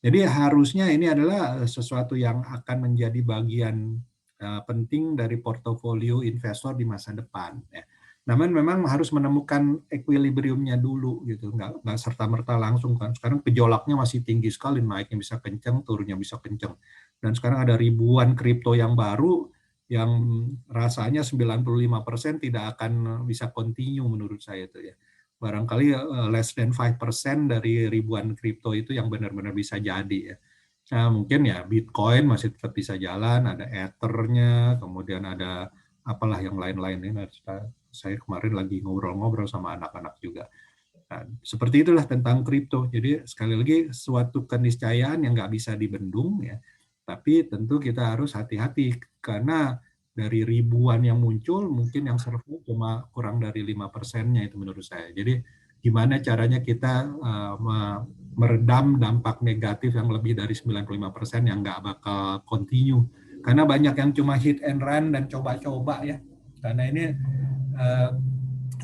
Jadi harusnya ini adalah sesuatu yang akan menjadi bagian penting dari portofolio investor di masa depan ya. Namun memang harus menemukan equilibriumnya dulu gitu, nggak serta-merta langsung kan. Sekarang gejolaknya masih tinggi sekali, naiknya bisa kenceng, turunnya bisa kenceng. Dan sekarang ada ribuan kripto yang baru yang rasanya 95% tidak akan bisa continue menurut saya itu ya. Barangkali less than 5% dari ribuan kripto itu yang benar-benar bisa jadi ya. Nah, mungkin ya Bitcoin masih tetap bisa jalan, ada Ether-nya, kemudian ada apalah yang lain-lain ini. Saya kemarin lagi ngobrol-ngobrol sama anak-anak juga. Nah, seperti itulah tentang kripto. Jadi sekali lagi suatu keniscayaan yang nggak bisa dibendung ya. Tapi tentu kita harus hati-hati karena dari ribuan yang muncul mungkin yang survive cuma kurang dari 5%-nya itu menurut saya. Jadi gimana caranya kita meredam dampak negatif yang lebih dari 95% yang nggak bakal continue. Karena banyak yang cuma hit and run dan coba-coba ya. Karena ini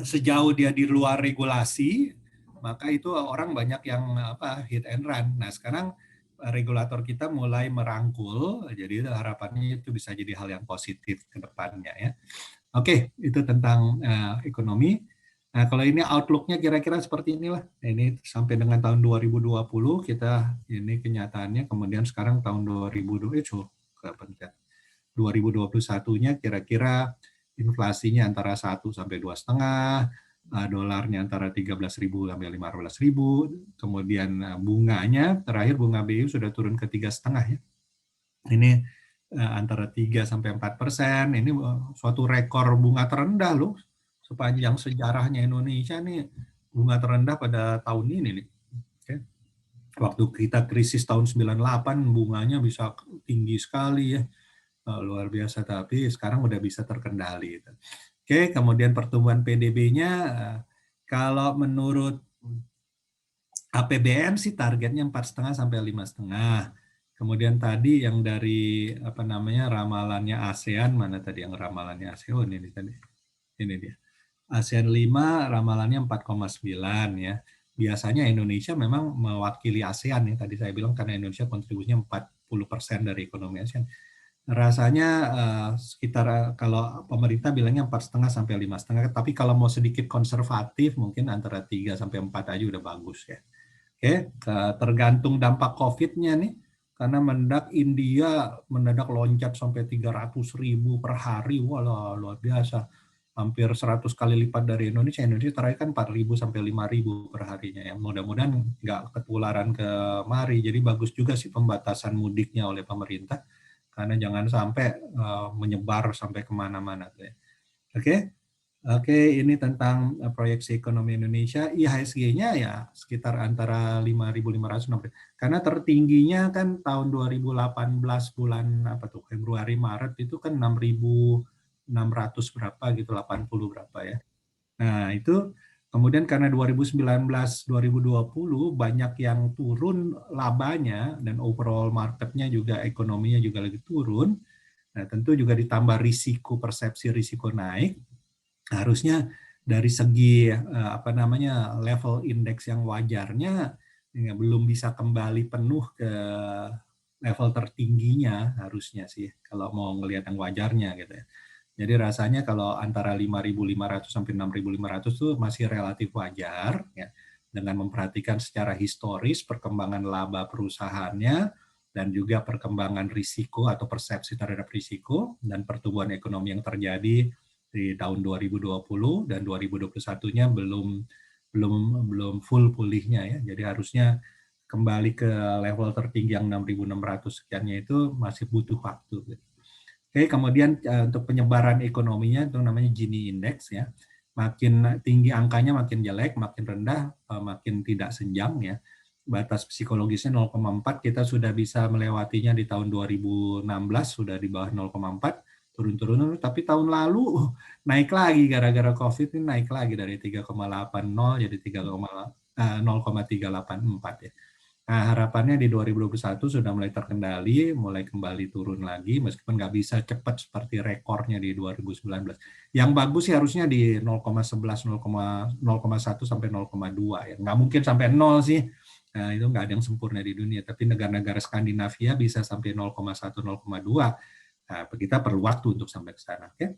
sejauh dia di luar regulasi, maka itu orang banyak yang hit and run. Nah sekarang regulator kita mulai merangkul, jadi harapannya itu bisa jadi hal yang positif ke depannya ya. Oke, itu tentang ekonomi. Nah kalau ini outlook-nya kira-kira seperti inilah. Nah, ini sampai dengan tahun 2020 kita ini kenyataannya, kemudian sekarang tahun 2021-nya kira-kira inflasinya antara 1 sampai 2,5, dolarnya antara 13.000 sampai 15.000, kemudian bunganya terakhir bunga BI sudah turun ke 3,5 ya. Ini antara 3 sampai 4%. Ini suatu rekor bunga terendah loh sepanjang sejarahnya Indonesia nih, bunga terendah pada tahun ini nih. Oke. Waktu kita krisis tahun 98 bunganya bisa tinggi sekali ya. Luar biasa, tapi sekarang udah bisa terkendali. Oke, kemudian pertumbuhan PDB-nya kalau menurut APBN sih targetnya 4,5 sampai 5,5. Kemudian tadi yang dari ramalannya ASEAN, mana tadi yang ramalannya ASEAN ini tadi. Ini dia. ASEAN 5 ramalannya 4,9 ya. Biasanya Indonesia memang mewakili ASEAN ya, tadi saya bilang karena Indonesia kontribusinya 40% dari ekonomi ASEAN. Rasanya sekitar kalau pemerintah bilangnya 4,5 sampai 5,5, tapi kalau mau sedikit konservatif mungkin antara 3 sampai 4 aja udah bagus ya. Oke, tergantung dampak COVID-nya nih, karena India mendadak loncat sampai 300.000 per hari, wah luar biasa, hampir 100 kali lipat dari Indonesia. Indonesia terakhir kan 4.000 sampai 5.000 per harinya ya. Mudah-mudahan nggak ketularan ke mari. Jadi bagus juga sih pembatasan mudiknya oleh pemerintah, karena jangan sampai menyebar sampai kemana-mana. Oke. Oke, ini tentang proyeksi ekonomi Indonesia. IHSG-nya ya sekitar antara 5.500 sampai. Karena tertingginya kan tahun 2018 bulan Februari Maret itu kan 6.000 600 berapa gitu, 80 berapa ya. Nah, itu kemudian karena 2019-2020 banyak yang turun labanya dan overall marketnya juga, ekonominya juga lagi turun. Nah, tentu juga ditambah risiko, persepsi risiko naik, harusnya dari segi apa namanya level indeks yang wajarnya ya, belum bisa kembali penuh ke level tertingginya harusnya sih kalau mau ngelihat yang wajarnya gitu ya. Jadi rasanya kalau antara 5.500 sampai 6.500 itu masih relatif wajar ya, dengan memperhatikan secara historis perkembangan laba perusahaannya dan juga perkembangan risiko atau persepsi terhadap risiko dan pertumbuhan ekonomi yang terjadi di tahun 2020 dan 2021-nya belum full pulihnya ya. Jadi harusnya kembali ke level tertinggi yang 6.600 sekiannya itu masih butuh waktu. Oke, kemudian untuk penyebaran ekonominya itu namanya Gini Index ya. Makin tinggi angkanya makin jelek, makin rendah makin tidak senjang ya. Batas psikologisnya 0,4, kita sudah bisa melewatinya di tahun 2016 sudah di bawah 0,4, turun-turun, tapi tahun lalu naik lagi gara-gara Covid ini, naik lagi dari 3,80 jadi 0,384 ya. Nah, harapannya di 2021 sudah mulai terkendali, mulai kembali turun lagi, meskipun nggak bisa cepat seperti rekornya di 2019. Yang bagus sih harusnya di 0,11, 0,1 sampai 0,2 ya. Nggak mungkin sampai 0 sih, nah, itu nggak ada yang sempurna di dunia. Tapi negara-negara Skandinavia bisa sampai 0,1, 0,2. Nah, kita perlu waktu untuk sampai ke sana. Oke,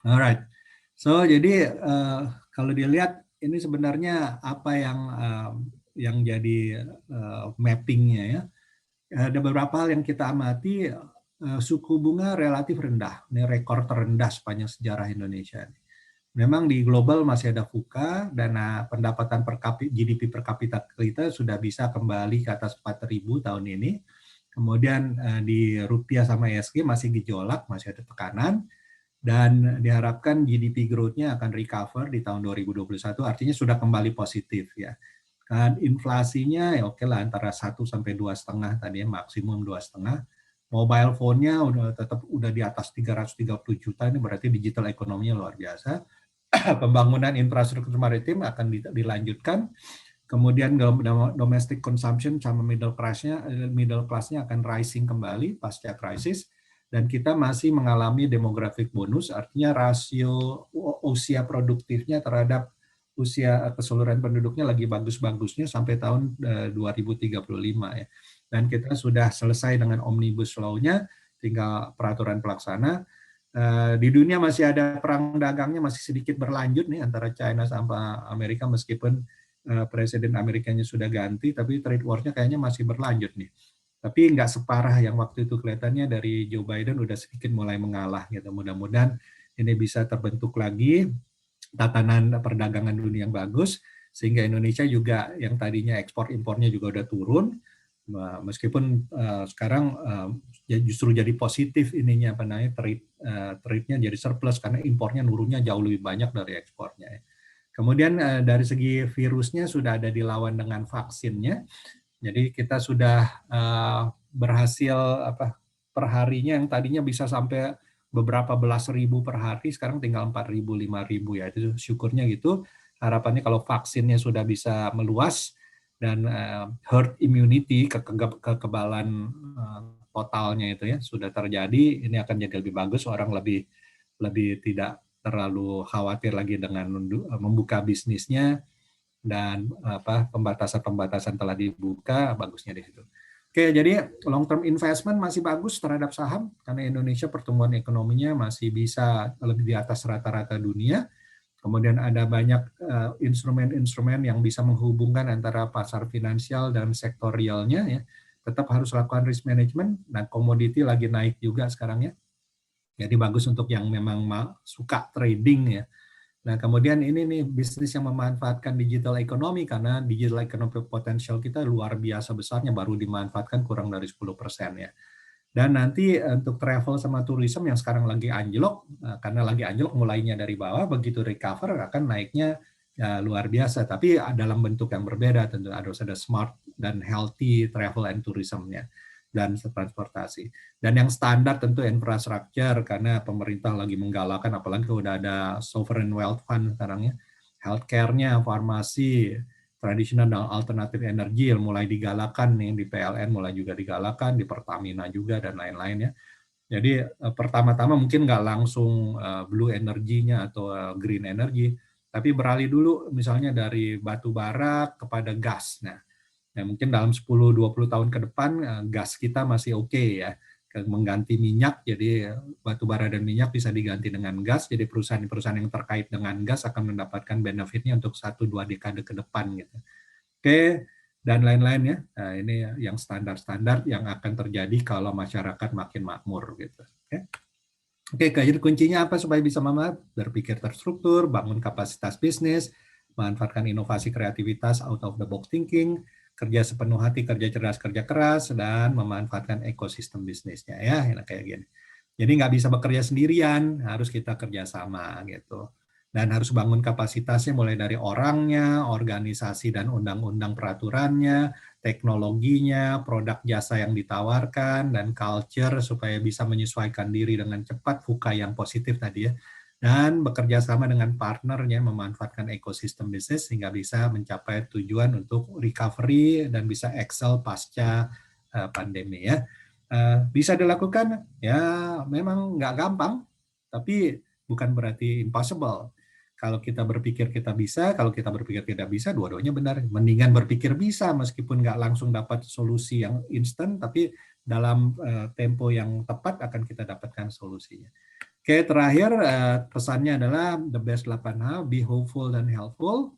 alright. So, jadi kalau dilihat ini sebenarnya apa yang jadi mappingnya ya. Ada beberapa hal yang kita amati, suku bunga relatif rendah, ini rekor terendah sepanjang sejarah Indonesia. Memang di global masih ada VUCA, dana pendapatan per kapita, GDP per kapita kita sudah bisa kembali ke atas 4.000 tahun ini. Kemudian di rupiah sama ISG masih gejolak, masih ada tekanan, dan diharapkan GDP growth-nya akan recover di tahun 2021, artinya sudah kembali positif ya. Kan inflasinya ya oke lah antara 1 sampai 2,5 tadi ya, maksimum 2,5. Mobile phone-nya udah di atas 330 juta, ini berarti digital ekonominya luar biasa. Pembangunan infrastruktur maritim akan dilanjutkan. Kemudian domestic consumption sama middle class-nya akan rising kembali pasca krisis. Dan kita masih mengalami demographic bonus, artinya rasio usia produktifnya terhadap usia keseluruhan penduduknya lagi bagus-bagusnya sampai tahun 2035 ya. Dan kita sudah selesai dengan omnibus law-nya, tinggal peraturan pelaksana. Di dunia masih ada perang dagangnya, masih sedikit berlanjut nih antara China sama Amerika, meskipun Presiden Amerikanya sudah ganti, tapi trade war-nya kayaknya masih berlanjut nih. Tapi nggak separah yang waktu itu kelihatannya. Dari Joe Biden udah sedikit mulai mengalah gitu. Mudah-mudahan ini bisa terbentuk lagi tatanan perdagangan dunia yang bagus, sehingga Indonesia juga yang tadinya ekspor impornya juga udah turun, meskipun sekarang justru jadi positif ininya apa namanya trade-nya jadi surplus karena impornya nurunnya jauh lebih banyak dari ekspornya. Kemudian dari segi virusnya sudah ada dilawan dengan vaksinnya. Jadi kita sudah berhasil perharinya yang tadinya bisa sampai beberapa belas ribu per hari, sekarang tinggal 4.000, 5.000 ya. Itu syukurnya gitu. Harapannya kalau vaksinnya sudah bisa meluas dan herd immunity, kekebalan totalnya itu ya sudah terjadi, ini akan jadi lebih bagus, orang lebih tidak terlalu khawatir lagi dengan membuka bisnisnya, dan pembatasan telah dibuka, bagusnya di situ. Oke, jadi long term investment masih bagus terhadap saham karena Indonesia pertumbuhan ekonominya masih bisa lebih di atas rata-rata dunia. Kemudian ada banyak instrumen-instrumen yang bisa menghubungkan antara pasar finansial dan sektor realnya ya. Tetap harus lakukan risk management, dan komoditi lagi naik juga sekarang ya. Jadi bagus untuk yang memang suka trading ya. Nah, kemudian ini nih bisnis yang memanfaatkan digital ekonomi, karena digital ekonomi potensial kita luar biasa besarnya, baru dimanfaatkan kurang dari 10% ya. Dan nanti untuk travel sama tourism yang sekarang lagi anjlok, karena lagi anjlok mulainya dari bawah, begitu recover akan naiknya ya, luar biasa, tapi dalam bentuk yang berbeda tentu. Harus ada smart dan healthy travel and tourism-nya. dan transportasi. Dan yang standar tentu infrastruktur, karena pemerintah lagi menggalakkan, apalagi udah ada sovereign wealth fund sekarang ya, healthcare-nya, farmasi, tradisional dan alternatif energi yang mulai digalakan nih, di PLN mulai juga digalakan, di Pertamina juga dan lain-lain ya. Jadi pertama-tama mungkin nggak langsung blue energinya atau green energy, tapi beralih dulu misalnya dari batu bara kepada gas. Nah, mungkin dalam 10-20 tahun ke depan gas kita masih oke ya, mengganti minyak, jadi batu bara dan minyak bisa diganti dengan gas, jadi perusahaan-perusahaan yang terkait dengan gas akan mendapatkan benefitnya untuk 1-2 dekade ke depan gitu. Oke, dan lain-lain ya. Nah, ini yang standar-standar yang akan terjadi kalau masyarakat makin makmur gitu. Oke, jadi kuncinya apa supaya bisa memanfaatkan? Berpikir terstruktur, bangun kapasitas bisnis, manfaatkan inovasi kreativitas out of the box thinking, kerja sepenuh hati, kerja cerdas, kerja keras, dan memanfaatkan ekosistem bisnisnya ya, kayak gini. Jadi nggak bisa bekerja sendirian, harus kita kerjasama gitu. Dan harus bangun kapasitasnya mulai dari orangnya, organisasi dan undang-undang peraturannya, teknologinya, produk jasa yang ditawarkan, dan culture supaya bisa menyesuaikan diri dengan cepat, VUCA yang positif tadi ya. Dan bekerja sama dengan partnernya, memanfaatkan ekosistem bisnis sehingga bisa mencapai tujuan untuk recovery dan bisa excel pasca pandemi ya. Bisa dilakukan, ya memang nggak gampang, tapi bukan berarti impossible. Kalau kita berpikir kita bisa, kalau kita berpikir tidak bisa, dua-duanya benar. Mendingan berpikir bisa, meskipun nggak langsung dapat solusi yang instan, tapi dalam tempo yang tepat akan kita dapatkan solusinya. Oke, terakhir pesannya adalah the best 8H, be hopeful dan helpful.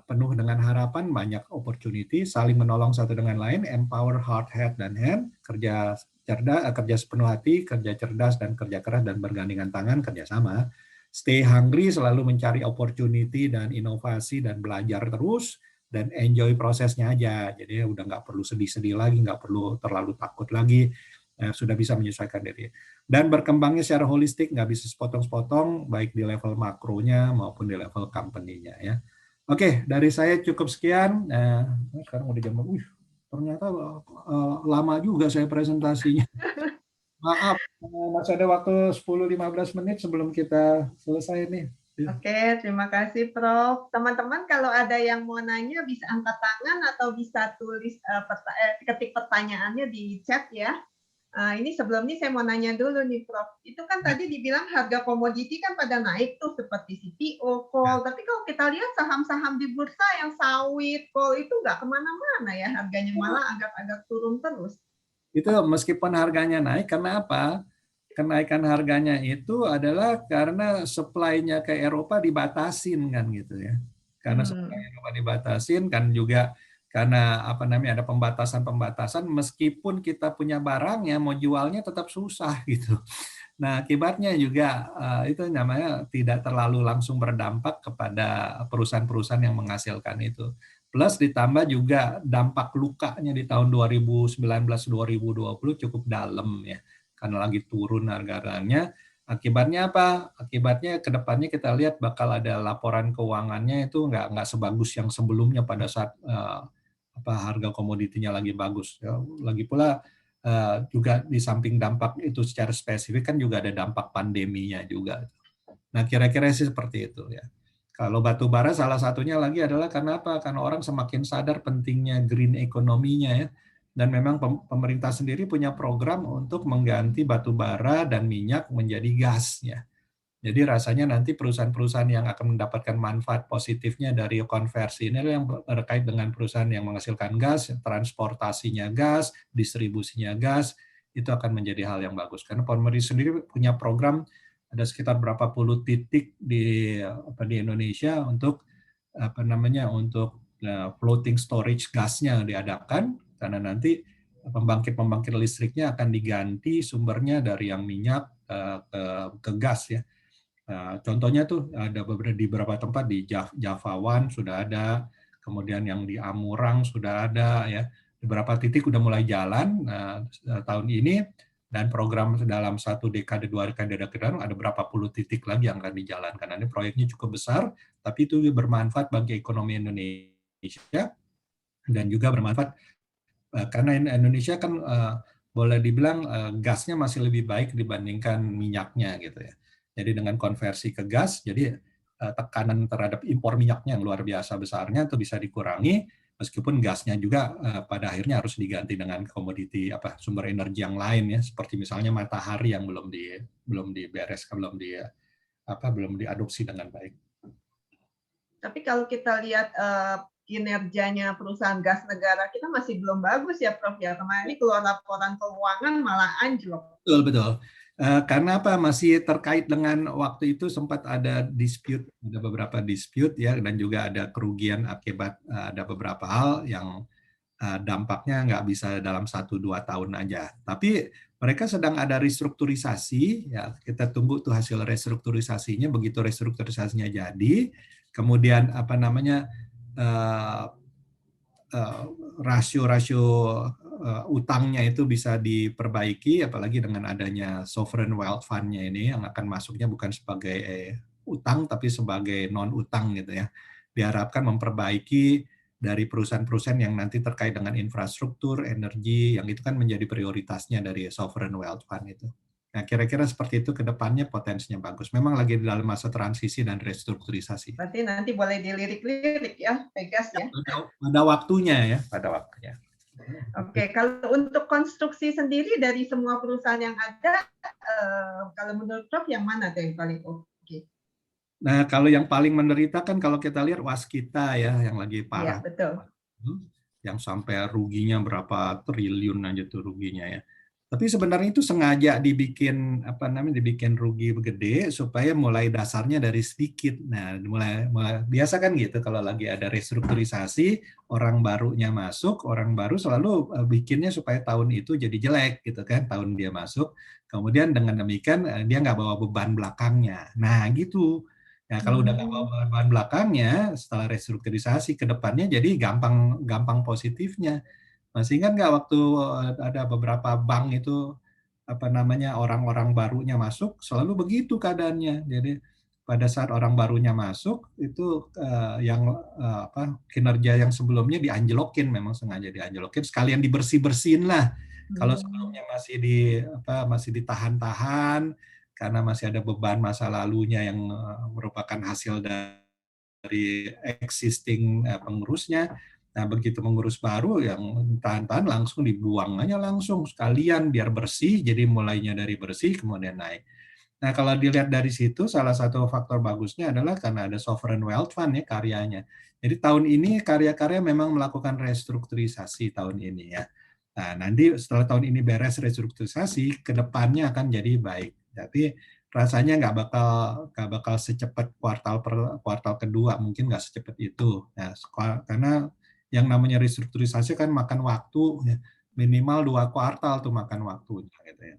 Penuh dengan harapan, banyak opportunity, saling menolong satu dengan lain, empower heart, head, dan hand, kerja cerdas, kerja sepenuh hati, kerja cerdas, dan kerja keras, dan bergandengan tangan, kerjasama. Stay hungry, selalu mencari opportunity dan inovasi, dan belajar terus, dan enjoy prosesnya aja. Jadi udah nggak perlu sedih-sedih lagi, nggak perlu terlalu takut lagi, sudah bisa menyesuaikan diri. Dan berkembangnya secara holistik, nggak bisa sepotong-sepotong, baik di level makronya maupun di level company-nya ya. Oke, dari saya cukup sekian. Sekarang udah jam, ternyata lama juga saya presentasinya. Maaf, masih ada waktu 10-15 menit sebelum kita selesai nih. Oke, terima kasih Prof. Teman-teman kalau ada yang mau nanya bisa angkat tangan atau bisa tulis ketik pertanyaannya di chat ya. Ini sebelumnya saya mau nanya dulu nih Prof. Itu kan tadi dibilang harga komoditi kan pada naik tuh seperti CPO, coal. Tapi kalau kita lihat saham-saham di bursa yang sawit, coal itu nggak kemana-mana ya harganya, malah agak-agak turun terus. Itu meskipun harganya naik, karena apa? Kenaikan harganya itu adalah karena supply-nya ke Eropa dibatasin kan gitu ya. Karena supply Eropa dibatasin kan juga karena apa namanya ada pembatasan-pembatasan, meskipun kita punya barangnya mau jualnya tetap susah gitu. Nah, akibatnya juga itu namanya tidak terlalu langsung berdampak kepada perusahaan-perusahaan yang menghasilkan itu. Plus ditambah juga dampak lukanya di tahun 2019-2020 cukup dalam ya. Karena lagi turun harganya. Akibatnya apa? Akibatnya ke depannya kita lihat bakal ada laporan keuangannya itu nggak sebagus yang sebelumnya pada saat harga komoditinya lagi bagus. Ya. Lagi pula juga di samping dampak itu secara spesifik kan juga ada dampak pandeminya juga. Nah kira-kira sih seperti itu ya. Kalau batu bara salah satunya lagi adalah karena apa? Karena orang semakin sadar pentingnya green ekonominya ya. Dan memang pemerintah sendiri punya program untuk mengganti batu bara dan minyak menjadi gas ya. Jadi rasanya nanti perusahaan-perusahaan yang akan mendapatkan manfaat positifnya dari konversi ini yang terkait dengan perusahaan yang menghasilkan gas, transportasinya gas, distribusinya gas, itu akan menjadi hal yang bagus. Karena pemerintah sendiri punya program ada sekitar berapa puluh titik di Indonesia untuk untuk floating storage gasnya diadakan, karena nanti pembangkit listriknya akan diganti sumbernya dari yang minyak ke gas ya. Contohnya tuh ada di beberapa tempat di Java One sudah ada, kemudian yang di Amurang sudah ada ya. Beberapa titik udah mulai jalan tahun ini, dan program dalam 1 dekade 2 dekade ke depan ada berapa puluh titik lagi yang akan dijalankan. Ini proyeknya cukup besar, tapi itu bermanfaat bagi ekonomi Indonesia dan juga bermanfaat karena Indonesia kan boleh dibilang gasnya masih lebih baik dibandingkan minyaknya gitu ya. Jadi dengan konversi ke gas, jadi tekanan terhadap impor minyaknya yang luar biasa besarnya itu bisa dikurangi, meskipun gasnya juga pada akhirnya harus diganti dengan komoditi sumber energi yang lain ya, seperti misalnya matahari yang belum dibereskan, belum diadopsi dengan baik. Tapi kalau kita lihat kinerjanya perusahaan gas negara kita masih belum bagus ya, Prof. Ya, kemarin ini keluar laporan keuangan malah anjlok. Betul, betul. Karena apa? Masih terkait dengan waktu itu sempat ada dispute, ada beberapa dispute ya, dan juga ada kerugian akibat ada beberapa hal yang dampaknya nggak bisa dalam 1-2 tahun aja. Tapi mereka sedang ada restrukturisasi, ya kita tunggu tuh hasil restrukturisasinya. Begitu restrukturisasinya jadi, kemudian rasio-rasio utangnya itu bisa diperbaiki, apalagi dengan adanya sovereign wealth fund-nya ini yang akan masuknya bukan sebagai utang tapi sebagai non utang gitu ya. Diharapkan memperbaiki dari perusahaan-perusahaan yang nanti terkait dengan infrastruktur, energi, yang itu kan menjadi prioritasnya dari sovereign wealth fund itu. Nah, kira-kira seperti itu ke depannya potensinya bagus. Memang lagi di dalam masa transisi dan restrukturisasi. Berarti nanti boleh dilirik-lirik ya, Pegas ya. Pada waktunya ya, pada waktunya. Oke, kalau untuk konstruksi sendiri dari semua perusahaan yang ada, kalau menurut Prof yang mana tuh yang paling oke? Nah, kalau yang paling menderita kan kalau kita lihat Waskita ya, yang lagi Iya, parah. betul. Yang sampai ruginya berapa triliun aja tuh ruginya ya. Tapi sebenarnya itu sengaja dibikin dibikin rugi gede supaya mulai dasarnya dari sedikit. Nah, mulai biasa kan gitu kalau lagi ada restrukturisasi, orang barunya masuk, orang baru selalu bikinnya supaya tahun itu jadi jelek gitu kan, tahun dia masuk. Kemudian dengan demikian dia nggak bawa beban belakangnya. Nah, gitu. Nah, kalau udah nggak bawa beban belakangnya, setelah restrukturisasi ke depannya jadi gampang positifnya. Masih ingat nggak waktu ada beberapa bank itu orang-orang barunya masuk selalu begitu keadaannya. Jadi pada saat orang barunya masuk itu kinerja yang sebelumnya dianjlokin, memang sengaja dianjlokin sekalian dibersih-bersihin lah. Kalau sebelumnya masih ditahan-tahan karena masih ada beban masa lalunya yang merupakan hasil dari existing pengurusnya. Nah, begitu mengurus baru yang tahan-tahan langsung dibuang aja langsung sekalian biar bersih, jadi mulainya dari bersih kemudian naik. Nah, kalau dilihat dari situ salah satu faktor bagusnya adalah karena ada sovereign wealth fund ya karyanya. Jadi tahun ini karya-karya memang melakukan restrukturisasi tahun ini ya. Nah, nanti setelah tahun ini beres restrukturisasi, ke depannya akan jadi baik. Tapi rasanya nggak bakal secepat kuartal kedua, mungkin nggak secepat itu. Nah, karena yang namanya restrukturisasi kan makan waktu ya, minimal 2 kuartal tuh makan waktunya gitu ya.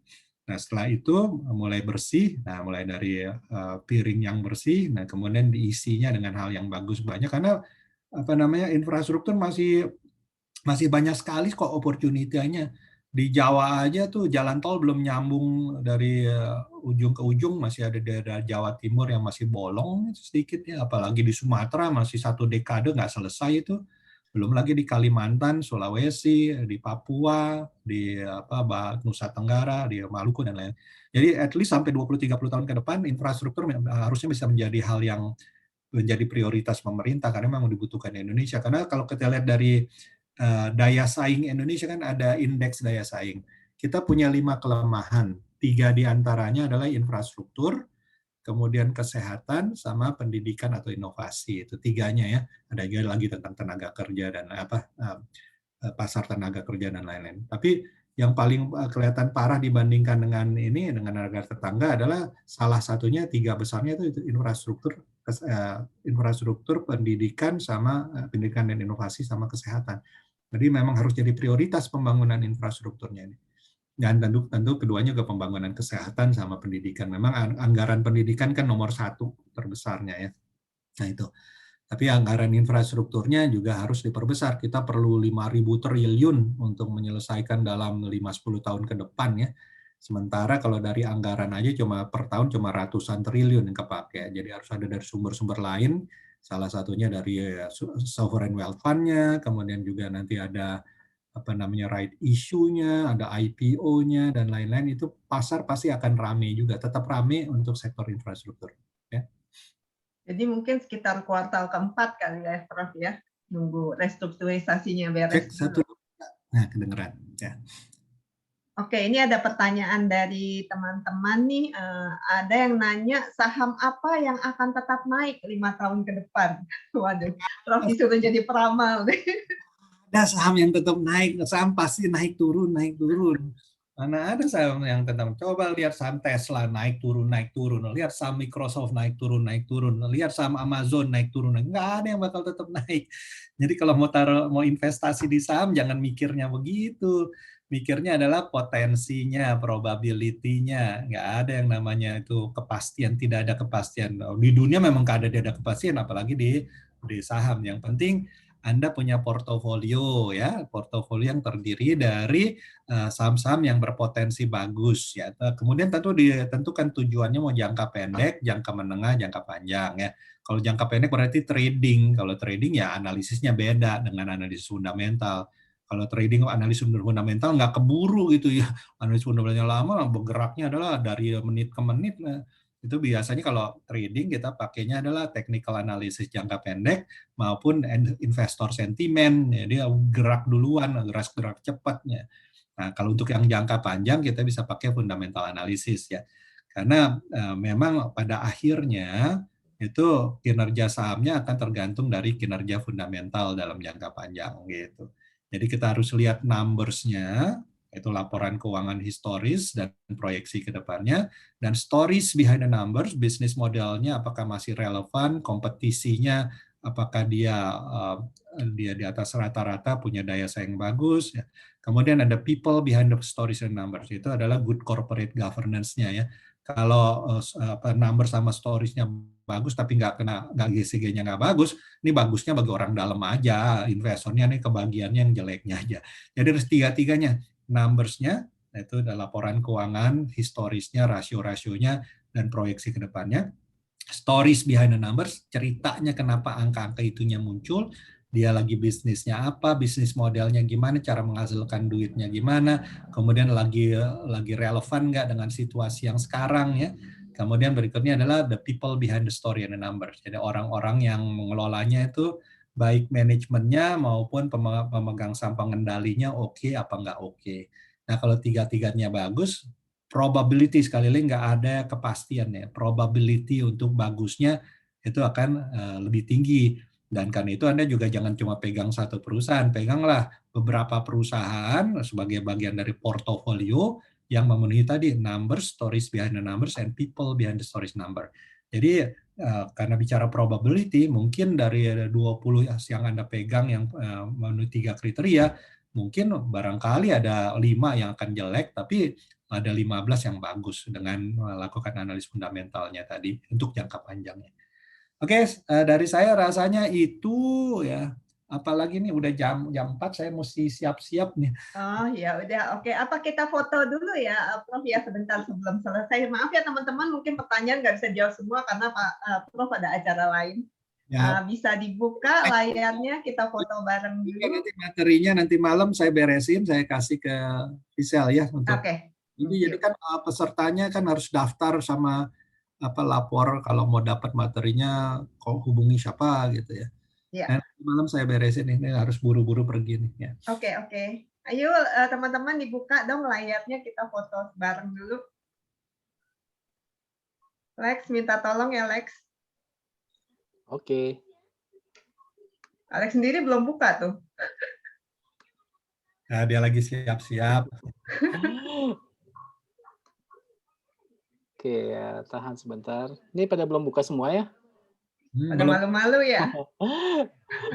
Nah, setelah itu mulai bersih, nah mulai dari piring yang bersih, nah kemudian diisinya dengan hal yang bagus banyak karena infrastruktur masih banyak sekali kok opportunity-nya. Di Jawa aja tuh jalan tol belum nyambung dari ujung ke ujung, masih ada daerah Jawa Timur yang masih bolong sedikit ya, apalagi di Sumatera masih 1 dekade nggak selesai itu. Belum lagi di Kalimantan, Sulawesi, di Papua, di Nusa Tenggara, di Maluku dan lain. Jadi at least sampai 20-30 tahun ke depan infrastruktur harusnya bisa menjadi hal yang menjadi prioritas pemerintah karena memang dibutuhkan di Indonesia. Karena kalau kita lihat dari daya saing Indonesia kan ada indeks daya saing. Kita punya 5 kelemahan. 3 diantaranya adalah infrastruktur, kemudian kesehatan, sama pendidikan atau inovasi. Itu 3-nya ya. Ada juga lagi tentang tenaga kerja dan pasar tenaga kerja dan lain-lain. Tapi yang paling kelihatan parah dibandingkan dengan negara tetangga adalah salah satunya 3 besarnya itu infrastruktur, pendidikan sama pendidikan dan inovasi sama kesehatan. Jadi memang harus jadi prioritas pembangunan infrastrukturnya ini. Dan tentu keduanya ke pembangunan kesehatan sama pendidikan. Memang anggaran pendidikan kan nomor 1 terbesarnya ya. Nah itu. Tapi anggaran infrastrukturnya juga harus diperbesar. Kita perlu 5.000 triliun untuk menyelesaikan dalam 5-10 tahun ke depan ya. Sementara kalau dari anggaran aja per tahun cuma ratusan triliun yang kepake. Jadi harus ada dari sumber-sumber lain. Salah satunya dari sovereign wealth fund-nya, kemudian juga nanti ada apa namanya right issue-nya, ada IPO-nya dan lain-lain, itu pasar pasti akan rame juga, tetap rame untuk sektor infrastruktur. Ya. Jadi mungkin sekitar kuartal keempat kali ya, Prof ya, nunggu restrukturisasinya Cek beres satu, dulu. nah kedengeran. Ya. Oke, ini ada pertanyaan dari teman-teman nih. Ada yang nanya saham apa yang akan tetap naik 5 tahun ke depan. Waduh, Prof disuruh jadi peramal deh. Ada saham yang tetap naik, saham pasti naik turun, naik turun. Mana ada saham yang tetap, coba lihat saham Tesla naik turun, lihat saham Microsoft naik turun, lihat saham Amazon naik turun, nggak ada yang bakal tetap naik. Jadi kalau mau investasi di saham, jangan mikirnya begitu. Mikirnya adalah potensinya, probability-nya. Nggak ada yang namanya itu kepastian, tidak ada kepastian. Di dunia memang nggak ada kepastian, apalagi di saham. Yang penting Anda punya portofolio ya, portofolio yang terdiri dari saham-saham yang berpotensi bagus ya. Kemudian tentu ditentukan tujuannya mau jangka pendek, jangka menengah, jangka panjang ya. Kalau jangka pendek berarti trading. Kalau trading ya analisisnya beda dengan analisis fundamental. Kalau trading analisis fundamental nggak keburu gitu ya. Analisis fundamentalnya lama, bergeraknya adalah dari menit ke menit. Itu biasanya kalau trading kita pakainya adalah technical analysis jangka pendek maupun investor sentimen. Ya, dia gerak duluan, gerak cepatnya. Nah, kalau untuk yang jangka panjang kita bisa pakai fundamental analysis ya. Karena memang pada akhirnya itu kinerja sahamnya akan tergantung dari kinerja fundamental dalam jangka panjang gitu. Jadi kita harus lihat numbers-nya, itu laporan keuangan historis dan proyeksi ke depannya, dan stories behind the numbers, bisnis modelnya apakah masih relevan, kompetisinya apakah dia di atas rata-rata, punya daya saing bagus. Ya. Kemudian ada people behind the stories and numbers, itu adalah good corporate governance-nya ya. Kalau number sama stories-nya bagus tapi nggak GCG-nya nggak bagus, ini bagusnya bagi orang dalam aja, investornya nih kebagiannya yang jeleknya aja. Jadi harus tiga-tiganya, numbers-nya, itu ada laporan keuangan, historisnya, rasio-rasionya, dan proyeksi ke depannya. Stories behind the numbers, ceritanya kenapa angka-angka itunya muncul, dia lagi bisnisnya apa, bisnis modelnya gimana, cara menghasilkan duitnya gimana, kemudian lagi relevan nggak dengan situasi yang sekarang ya. Kemudian berikutnya adalah the people behind the story and the numbers. Jadi orang-orang yang mengelolanya itu baik manajemennya maupun pemegang saham pengendalinya oke apa nggak oke. Nah kalau tiga-tiganya bagus, probability sekali lagi nggak ada kepastian ya. Probability untuk bagusnya itu akan lebih tinggi. Dan karena itu Anda juga jangan cuma pegang satu perusahaan, peganglah beberapa perusahaan sebagai bagian dari portofolio yang memenuhi tadi numbers, stories behind the numbers, and people behind the stories number. Jadi karena bicara probability, mungkin dari 20 yang Anda pegang yang memenuhi 3 kriteria, mungkin barangkali ada 5 yang akan jelek, tapi ada 15 yang bagus dengan melakukan analis fundamentalnya tadi untuk jangka panjangnya. Oke, dari saya rasanya itu ya. Apalagi nih udah jam 4 saya mesti siap-siap nih. Oh ya udah, oke. Apa kita foto dulu ya, Prof ya sebentar sebelum selesai. Maaf ya teman-teman, mungkin pertanyaan nggak bisa jawab semua karena Pak Prof ada acara lain. Ya. Bisa dibuka layarnya, kita foto bareng dulu. Nanti materinya nanti malam saya beresin, saya kasih ke Gisel ya untuk. Oke. Jadi kan pesertanya kan harus daftar sama lapor kalau mau dapat materinya, kok hubungi siapa gitu ya. Ya. Nah, malam saya beresin ini harus buru-buru pergi nih ya. Oke. Ayo teman-teman dibuka dong layarnya, kita foto bareng dulu. Lex, minta tolong ya Lex. Oke. Alex sendiri belum buka tuh. Nah, dia lagi siap-siap. Oke, ya, tahan sebentar. Ini pada belum buka semua ya? Pada malu-malu ya?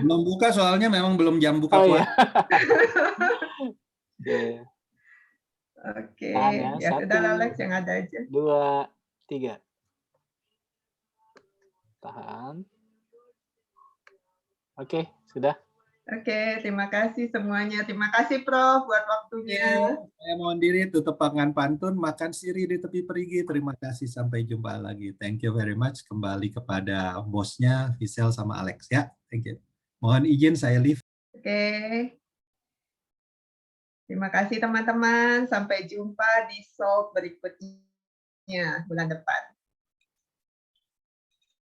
Belum buka soalnya memang belum jam buka puasa. Iya. Oke. Ya, Sudah Alex yang ada aja. 2, 3. Tahan. Oke, sudah. Oke, terima kasih semuanya. Terima kasih Prof buat waktunya. Saya mohon diri tutup pangan pantun, makan siri di tepi perigi. Terima kasih, sampai jumpa lagi. Thank you very much. Kembali kepada bosnya, Gisel sama Alex ya. Thank you. Mohon izin saya leave. Oke. Terima kasih teman-teman. Sampai jumpa di Solve berikutnya bulan depan.